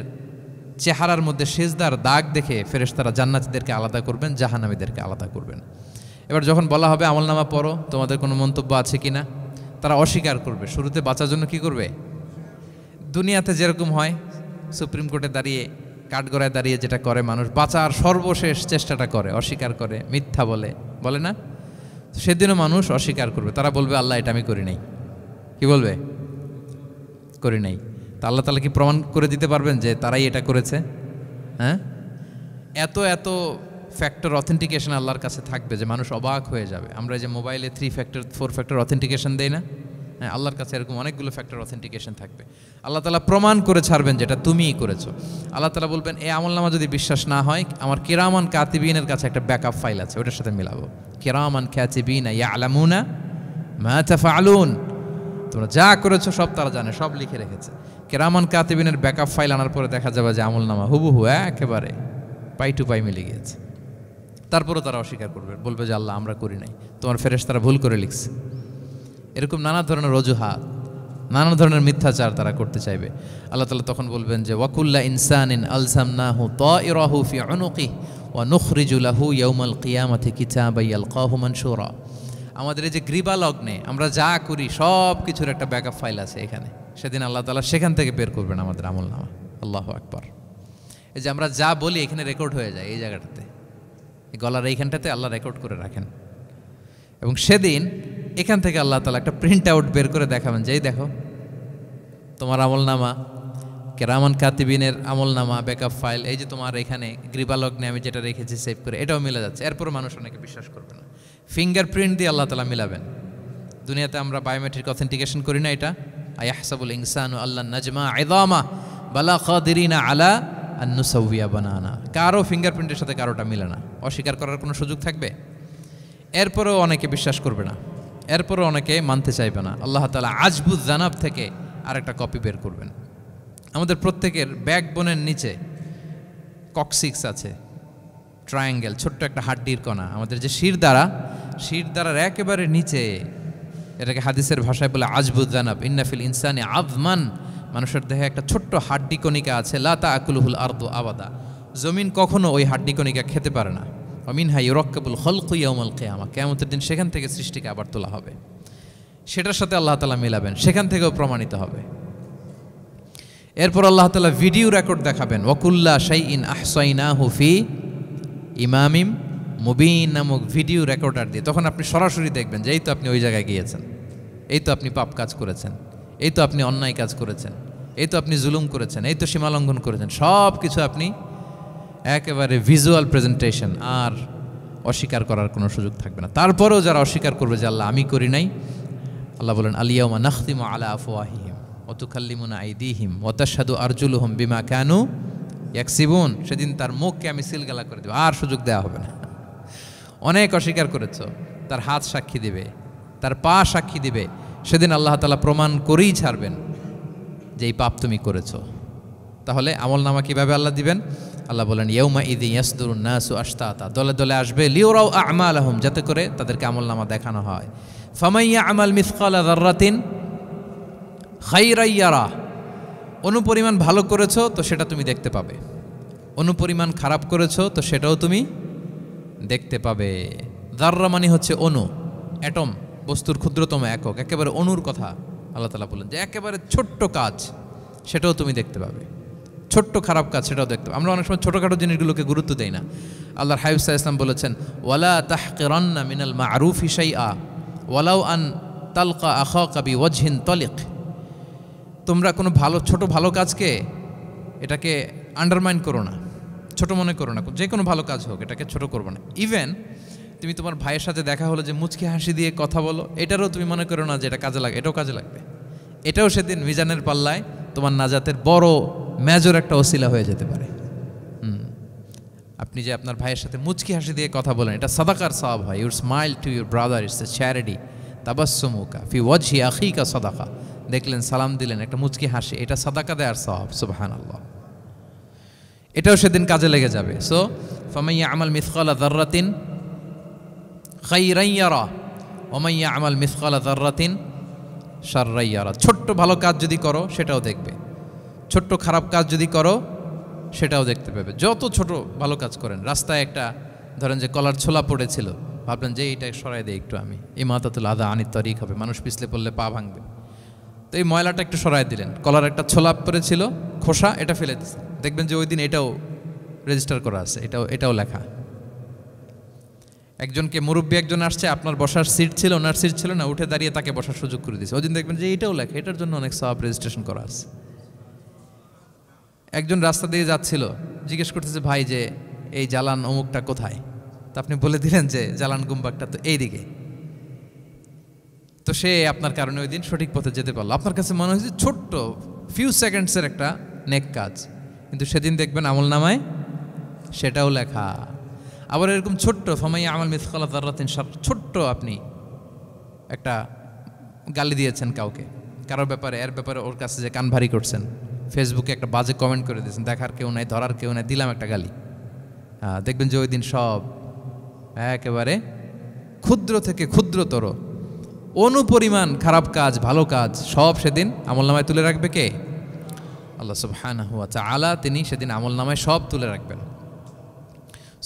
চেহারার মধ্যে সিজদার দাগ দেখে ফেরেশতারা জান্নাতীদেরকে আলাদা করবেন, জাহান্নামীদেরকে আলাদা করবেন। এবার যখন বলা হবে আমলনামা পড়ো, তোমাদের কোনো মন্তব্য আছে কিনা, তারা অস্বীকার করবে। শুরুতে বাঁচার জন্য কি করবে? দুনিয়াতে যেরকম হয়, সুপ্রিম কোর্টে দাঁড়িয়ে কাঠগড়ায় দাঁড়িয়ে যেটা করে মানুষ, বাঁচার সর্বশেষ চেষ্টাটা করে, অস্বীকার করে, মিথ্যা বলে, বলে না? সেদিনও মানুষ অস্বীকার করবে, তারা বলবে আল্লাহ এটা আমি করি নাই। কি বলবে? করি নাই। তা আল্লাহ তাআলা কি প্রমাণ করে দিতে পারবেন যে তারাই এটা করেছে? হ্যাঁ, এত এত ফ্যাক্টর অথেন্টিকেশন আল্লাহর কাছে থাকবে যে মানুষ অবাক হয়ে যাবে। আমরা যে মোবাইলে 3 ফ্যাক্টর 4 ফ্যাক্টর অথেন্টিকেশন দেই না, হ্যাঁ, আল্লাহর কাছে এরকম অনেকগুলো ফ্যাক্টর অথেন্টিকেশন থাকবে। আল্লাহ তাআলা প্রমাণ করে ছাড়বেন যেটা তুমিই করেছো। আল্লাহ তাআলা বলবেন এই আমলনামা যদি বিশ্বাস না হয়, আমার কিরামান কাতিবিনের কাছে একটা ব্যাকআপ ফাইল আছে, ওটার সাথে মিলাবো। কিরামান কাতিবিনা ইয়ালামুনা মা তাফআলুন, তোমরা যা করেছো সব তারা জানে, সব লিখে রেখেছে। কিরামান কাতিবিনের ব্যাকআপ ফাইল আনার পরে দেখা যাবে যে আমলনামা হুবহু একেবারে পাই টু পাই মিলে গিয়েছে। তারপরও তারা অস্বীকার করবে, বলবে যে আল্লাহ আমরা করি নাই, তোমার ফেরেশতারা ভুল করে লিখছে। এরকম নানা ধরনের অজুহাত, নানা ধরনের মিথ্যাচার তারা করতে চাইবে। আল্লাহ তাআলা তখন বলবেন যে ওয়াকুল্লা ইনসানিন আলজামনাহু তাইরাহু ফি উনুকিহি ওয়া নুখরিজু লাহু ইয়াউমাল কিয়ামাতি কিতাবান ইয়ালকাহু মানশুরা। আমাদের এই যে গ্রীবা লগ্নে আমরা যা করি সব কিছুর একটা ব্যাকআপ ফাইল আছে এখানে। সেদিন আল্লাহ তাআলা সেখান থেকে বের করবেন আমাদের আমলনামা। আল্লাহু আকবার। এই যে আমরা যা বলি এখানে রেকর্ড হয়ে যায়, এই জায়গাটাতে, এই গলার এইখানটাতে আল্লাহ রেকর্ড করে রাখেন। এবং সেদিন এখান থেকে আল্লাহ তাআলা একটা প্রিন্ট আউট বের করে দেখাবেন যে এই দেখো তোমার আমলনামা, কিরামান কাতিবিনের আমলনামা ব্যাকআপ ফাইল, এই যে তোমার এখানে গ্রীবালগ্নে আমি যেটা রেখেছি সেভ করে, এটাও মিলে যাচ্ছে। এরপর মানুষ অনেকে বিশ্বাস করবে না। ফিঙ্গারপ্রিন্ট দিয়ে আল্লাহ তাআলা মিলাবেন। দুনিয়াতে আমরা বায়োমেট্রিক অথেন্টিকেশন করি না, এটা আয়াহসাবুল ইনসানু আল্লাহ নাজমা ইযামা বালা কাদিরিনা আলা আন নুসাউইয়া বানানা। কারো ফিঙ্গারপ্রিন্টের সাথে কারোটা মিলে না, অস্বীকার করার কোনো সুযোগ থাকবে? এরপরেও অনেকে বিশ্বাস করবে না, এরপরও অনেকে মানতে চাইবে না। আল্লাহ তাআলা আজবুজ জানাব থেকে আরেকটা কপি বের করবেন। আমাদের প্রত্যেকের ব্যাকবোনের নিচে কক্সিক্স আছে, ট্রায়াঙ্গেল, ছোট্ট একটা হাড্ডির কণা। আমাদের যে শিরদাঁড়ার একেবারে নিচে, এটাকে হাদিসের ভাষায় বলে আজবুজ জানাব। ইন্নাফিল ইনসানি আযমান, মানুষের দেহে একটা ছোট্ট হাড্ডি কণিকা আছে। লা তাআকুলুহুল আরদু আবাদা, জমিন কখনো ওই হাড্ডি কণিকা খেতে পারে না। মিনহা ইউরাক্কাবুল খালকু ইয়াউমাল কিয়ামা, কিয়ামতের দিন সেখান থেকে সৃষ্টিকে আবার তোলা হবে। সেটার সাথে আল্লাহ তাআলা মিলাবেন, সেখান থেকেও প্রমাণিত হবে। এরপর আল্লাহ তাআলা ভিডিও রেকর্ড দেখাবেন। ওয়াকুল্লা শাইইন আহসাইনাহু ফি ইমামিম মুবিন নামক ভিডিও রেকর্ডার দিয়ে। তখন আপনি সরাসরি দেখবেন যে এই তো আপনি ওই জায়গায় গিয়েছেন, এই তো আপনি পাপ কাজ করেছেন, এই তো আপনি অন্যায় কাজ করেছেন, এই তো আপনি জুলুম করেছেন, এই তো সীমালঙ্ঘন করেছেন, সব কিছু আপনি একেবারে ভিজুয়াল প্রেজেন্টেশন, আর অস্বীকার করার কোনো সুযোগ থাকবে না। তারপরেও যারা অস্বীকার করবে যে আল্লাহ আমি করি নাই, আল্লাহ বলেন আলিয়াউমা নাখতিমু আলা আফওয়াহিহিম ওয়া তুকাল্লিমুনা আইদিহিম ওয়া তাশহাদু আরজুলুহুম বিমা কানু ইয়াকসিবুন। সেদিন তার মুখকে আমি সিলগালা করে দেব, আর সুযোগ দেওয়া হবে না। অনেক অস্বীকার করেছো, তার হাত সাক্ষী দিবে, তার পা সাক্ষী দিবে। সেদিন আল্লাহ তাআলা প্রমাণ করেই ছাড়বেন যে এই পাপ তুমি করেছো। তাহলে আমলনামা কিভাবে আল্লাহ দিবেন? আল্লাহ বলেন ইয়াউমা ইযি ইয়াসদুরুন নাসু আশতাতা, দলে দলে আসবে, লিউরাউ আমালাহুম, যাতে করে তাদেরকে আমলনামা দেখানো হয়। ফামান ইয়ামাল মিসকালা যাররাতিন খাইরান ইয়ারা, অনুপরিমাণ ভালো করেছো তো সেটা তুমি দেখতে পাবে, অনুপরিমাণ খারাপ করেছো তো সেটাও তুমি দেখতে পাবে। যাররা মানে হচ্ছে অণু, অ্যাটম, বস্তুর ক্ষুদ্রতম একক, একেবারে অণুর কথা আল্লাহ তাআলা বলেন যে একেবারে ছোট্ট কাজ সেটাও তুমি দেখতে পাবে, ছোট্ট খারাপ কাজ সেটাও দেখতে পাবে। আমরা অনেক সময় ছোটোখাটো জিনিসগুলোকে গুরুত্ব দেই না। আল্লাহর হাবিব সাল্লাল্লাহু আলাইহি ওয়াসাল্লাম বলেছেন ওয়ালা তাহকিরান্না মিনাল মা'রুফি শাইআ ওয়ালাউ আন তালকা আখাকা বিওয়াজহিন তালিক। তোমরা কোনো ছোট ভালো কাজকে এটাকে আন্ডারমাইন করো না, ছোট মনে করো না। যে কোনো ভালো কাজ হোক এটাকে ছোট করবো না। ইভেন তুমি তোমার ভাইয়ের সাথে দেখা হলো যে মুচকি হাসি দিয়ে কথা বলো, এটারও তুমি মনে করো না যে এটা কাজে লাগে, এটাও কাজে লাগবে। এটাও সেদিন মিজানের পাল্লায় তোমার নাজাতের বড় মেজর একটা ওসিলা হয়ে যেতে পারে। আপনি যে আপনার ভাইয়ের সাথে মুচকি হাসি দিয়ে কথা বলেন, এটা সাদাকার সওয়াব হয়। Your smile to your brother, it's a charity. তাবাসসুমুকা ফি ওয়াজহি আখিকা সাদাকা, দেখলেন সালাম দিলেন, একটা মুচকি হাসি, এটা সাদাকা দেওয়ার সওয়াব। সুবহানাল্লাহ, এটাও সেদিন কাজে লেগে যাবে। সো ফামান ইয়ামাল মিসকালা যাররাতিন খাইরান ইয়ারা ওয়া মান ইয়ামাল মিসকালা যাররাতিন শাররান ইয়ারা। ছোট্ট ভালো কাজ যদি করো সেটাও দেখবে, ছোট্ট খারাপ কাজ যদি করো সেটাও দেখতে পাবে। যত ছোট ভালো কাজ করেন, রাস্তায় একটা ধরেন যে কলার ছোলা পড়েছিল, ভাবলেন যে এইটা সরাই দেয় একটু, আমি ইমাতাতুল আযা আনিত তারিক হবে, মানুষ পিছলে পড়লে পা ভাঙবে, তো এই ময়লাটা একটু সরাই দিলেন। কলার একটা ছোলা পড়েছিল, খোসা, এটা ফেলে দিচ্ছেন, দেখবেন যে ওই দিন এটাও রেজিস্টার করা আছে, এটাও লেখা। একজনকে মুরব্বী একজন আসছে, আপনার বসার সিট ছিল, ওনার সিট ছিল না, উঠে দাঁড়িয়ে তাকে বসার সুযোগ করে দিয়েছে, ওই দিন দেখবেন যে এটাও লেখা, এটার জন্য অনেক সওয়াব রেজিস্ট্রেশন করা আছে। একজন রাস্তা দিয়ে যাচ্ছিল, জিজ্ঞেস করতেছে ভাই যে এই জালান অমুকটা কোথায়, তো আপনি বলে দিলেন যে জালান গুম্বাকটা তো এইদিকে, তো সে আপনার কারণে ওই দিন সঠিক পথে যেতে পারলো। আপনার কাছে মনে হয়েছে ছোট্ট ফিউ সেকেন্ডসের একটা নেক কাজ, কিন্তু সেদিন দেখবেন আমল নামায় সেটাও লেখা। আবার এরকম ছোট্ট ফামাইয়া আমাল মিসকালা যাররাতিন শার, ছোট্ট আপনি একটা গালি দিয়েছেন কাউকে, কারোর ব্যাপারে, এর ব্যাপারে ওর কাছে যে কান ভারী করছেন, ফেসবুকে একটা বাজে কমেন্ট করে দিয়েছেন, দেখার কেউ নাই, ধরার কেউ নাই, দিলাম একটা গালি, দেখবেন যে ওই দিন সব একেবারে ক্ষুদ্র থেকে ক্ষুদ্রতর অনুপরিমাণ খারাপ কাজ, ভালো কাজ সব সেদিন আমলনামায় তুলে রাখবে কে? আল্লাহ সুবহানাহু ওয়া তাআলা, তিনি সেদিন আমলনামায় সব তুলে রাখবেন।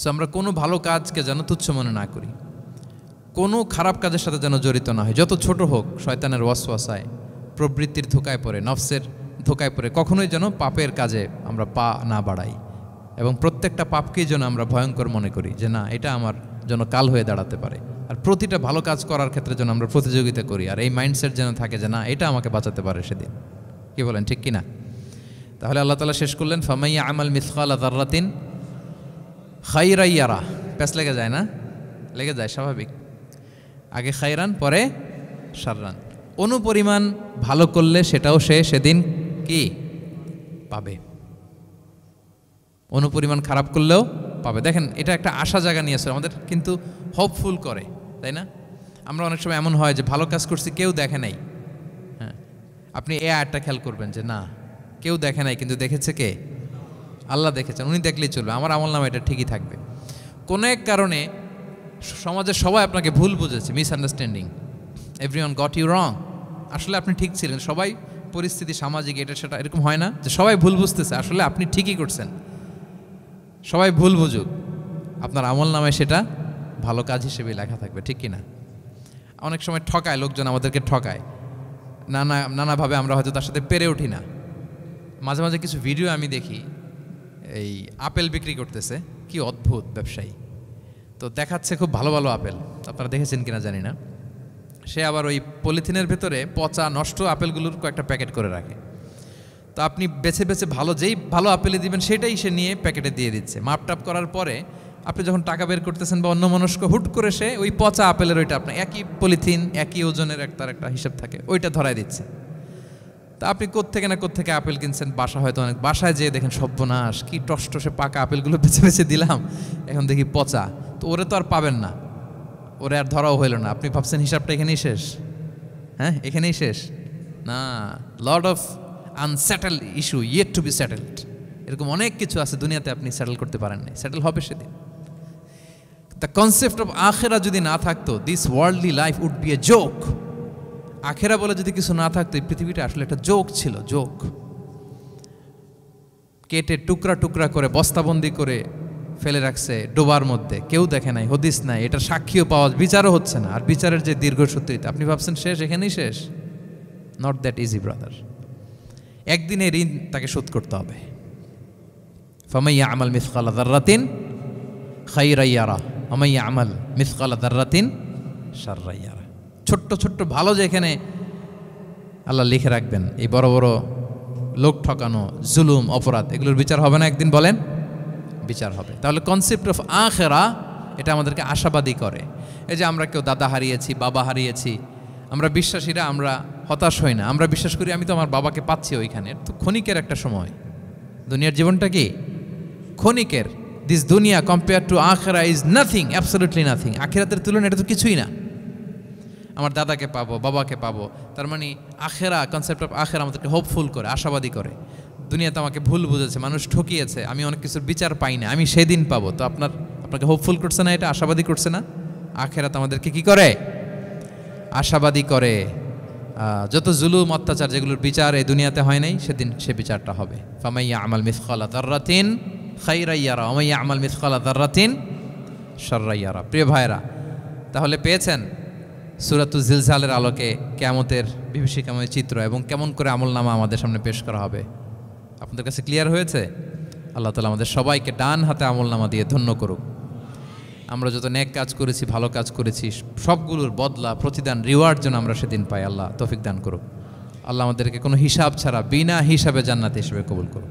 সো আমরা কোনো ভালো কাজকে যেন তুচ্ছ মনে না করি, কোনো খারাপ কাজের সাথে যেন জড়িত না হয়, যত ছোট হোক। শয়তানের ওয়াসওয়াসায়, প্রবৃত্তির ধোকায় পড়ে, নফসের ধোকায় পড়ে কখনোই যেন পাপের কাজে আমরা পা না বাড়াই, এবং প্রত্যেকটা পাপকেই যেন আমরা ভয়ঙ্কর মনে করি যে না, এটা আমার জন্য কাল হয়ে দাঁড়াতে পারে। আর প্রতিটা ভালো কাজ করার ক্ষেত্রে যেন আমরা প্রতিযোগিতা করি, আর এই মাইন্ডসেট যেন থাকে যে না, এটা আমাকে বাঁচাতে পারে সেদিন। কি বলেন, ঠিক কিনা? তাহলে আল্লাহ তাআলা শেষ করলেন ফামাইয়া আমাল মিসকালা যাররাতিন খাইরান ইয়ারা। প্যাস লেগে যায় না? লেগে যায়, স্বাভাবিক। আগে খাইরান, পরে শাররান। অনুপরিমাণ ভালো করলে সেটাও সে সেদিন কি পাবে, অনুপরিমাণ খারাপ করলেও পাবে। দেখেন, এটা একটা আশা জায়গা নিয়েছে আমাদের, কিন্তু হোপফুল করে, তাই না? আমরা অনেক সময় এমন হয় যে ভালো কাজ করছি, কেউ দেখে নাই। হ্যাঁ, আপনি এই আয়াতটা খেয়াল করবেন যে না, কেউ দেখে নাই, কিন্তু দেখেছে কে? আল্লাহ দেখেছেন, উনি দেখলেই চলবে, আমার আমল নামা এটা ঠিকই থাকবে। কোনো এক কারণে সমাজের সবাই আপনাকে ভুল বুঝেছে, misunderstanding, everyone got you wrong, আসলে আপনি ঠিক ছিলেন। সবাই পরিস্থিতি, সামাজিক, এটা সেটা, এরকম হয় না যে সবাই ভুল বুঝতেছে, আসলে আপনি ঠিকই করছেন। সবাই ভুল বুঝুক, আপনার আমল নামায় সেটা ভালো কাজ হিসেবে লেখা থাকবে, ঠিক কিনা? অনেক সময় ঠকায় লোকজন, আমাদেরকে ঠকায় নানাভাবে, আমরা হয়তো তার সাথে পেরে উঠি না। মাঝে মাঝে কিছু ভিডিও আমি দেখি, এই আপেল বিক্রি করতেছে, কি অদ্ভুত ব্যবসায়ী, তো দেখাচ্ছে খুব ভালো ভালো আপেল, আপনারা দেখেছেন কিনা জানি না। সে আবার ওই পলিথিনের ভেতরে পচা নষ্ট আপেলগুলোর কয়েকটা প্যাকেট করে রাখে, তো আপনি বেছে বেছে যেই ভালো আপেলই দিবেন সেটাই সে নিয়ে প্যাকেটে দিয়ে দিচ্ছে। মাপটাপ করার পরে আপনি যখন টাকা বের করতেছেন বা অন্যমনস্ক, হুট করে সে ওই পচা আপেলের ওইটা, আপনার একই পলিথিন, একই ওজনের তার একটা হিসাব থাকে, ওইটা ধরায় দিচ্ছে। তা আপনি কোত্থেকে আপেল কিনছেন, বাসা হয়তো অনেক, বাসায় যেয়ে দেখেন সর্বনাশ, কি টসটসে পাকা আপেলগুলো বেছে বেছে দিলাম, এখন দেখি পচা, তো ওরে তো আর পাবেন না, ওরে আর ধরাও হইল না। আপনি ভাবছেন হিসাবটা এখানেই শেষ? হ্যাঁ, এখানেই শেষ না, lot of unsettled issue yet to be settled. এরকম অনেক কিছু আছে দুনিয়াতে আপনি সেটেল করতে পারেন নাই, সেটেল হবে সেদিন। দ্য কনসেপ্ট অফ আখেরা যদি না থাকতো, this worldly life would be a joke. আখেরা বলে যদি কিছু না থাকতো, এই পৃথিবীটা আসলে একটা জোক ছিল, জোক। কেটে টুকরা টুকরা করে বস্তাবন্দি করে ফেলে রাখছে ডোবার মধ্যে, কেউ দেখে নাই, হদিস নাই, এটার সাক্ষীও পাওয়া, বিচারও হচ্ছে না। আর বিচারের যে দীর্ঘসূত্রিতা, আপনি ভাবছেন শেষ, এখানেই শেষ? Not that easy brother. একদিনে ঋণ তাকে শোধ করতে হবে। ফামাইয়া আমাল মিসকালা যাররাতিন খাইরান ইয়ারা ওয়া মাইয়া আমাল মিসকালা যাররাতিন শাররান ইয়ারা। ছোট্ট ছোট্ট ভালো যেখানে আল্লাহ লিখে রাখবেন, এই বড় বড় লোক ঠকানো, জুলুম, অপরাধ, এগুলোর বিচার হবে না একদিন? বলেন, বিচার হবে। তাহলে কনসেপ্ট অফ আখেরা, এটা আমাদেরকে আশাবাদী করে। এই যে আমরা কেউ দাদা হারিয়েছি, বাবা হারিয়েছি, আমরা বিশ্বাসীরা আমরা হতাশ হই না, আমরা বিশ্বাস করি আমি তো আমার বাবাকে পাচ্ছি ওইখানে। তো ক্ষণিকের একটা সময়, দুনিয়ার জীবনটা কি ক্ষণিকের। দিস দুনিয়া কম্পেয়ার টু আখেরা ইজ নাথিং, অ্যাবসলিউটলি নাথিং। আখিরাতের তুলনায় এটা তো কিছুই না। আমার দাদাকে পাবো, বাবাকে পাবো, তার মানে আখেরা, কনসেপ্ট অফ আখেরা আমাদেরকে হোপফুল করে, আশাবাদী করে। দুনিয়াতে আমাকে ভুল বুঝেছে, মানুষ ঠকিয়েছে, আমি অনেক কিছুর বিচার পাই না, আমি সেদিন পাবো। তো আপনাকে হোপফুল করছে না, এটা আশাবাদী করছে না? আখেরাত আমাদেরকে কি করে? আশাবাদী করে। যত জুলুম, অত্যাচার, যেগুলোর বিচার এই দুনিয়াতে হয় নাই, সেদিন সে বিচারটা হবে। ফামাইয়া আমাল মিসকালা যাররাতিন খাইরান ইয়ারা ওয়া মাইয়া আমাল মিসকালা যাররাতিন শাররান ইয়ারা। প্রিয় ভাইরা, তাহলে পেয়েছেন সূরাতুজ জিলজালের আলোকে কিয়ামতের বিভীষিকাময় চিত্র এবং কেমন করে আমলনামা আমাদের সামনে পেশ করা হবে। আপনাদের কাছে ক্লিয়ার হয়েছে? আল্লাহ তাআলা আমাদের সবাইকে ডান হাতে আমলনামা দিয়ে ধন্য করুক। আমরা যত নেক কাজ করেছি, ভালো কাজ করেছি, সবগুলোর বদলা, প্রতিদান, রিওয়ার্ড যেন আমরা সেদিন পাই। আল্লাহ তৌফিক দান করুক। আল্লাহ আমাদেরকে কোনো হিসাব ছাড়া বিনা হিসাবে জান্নাতে হিসেবে কবুল করুক।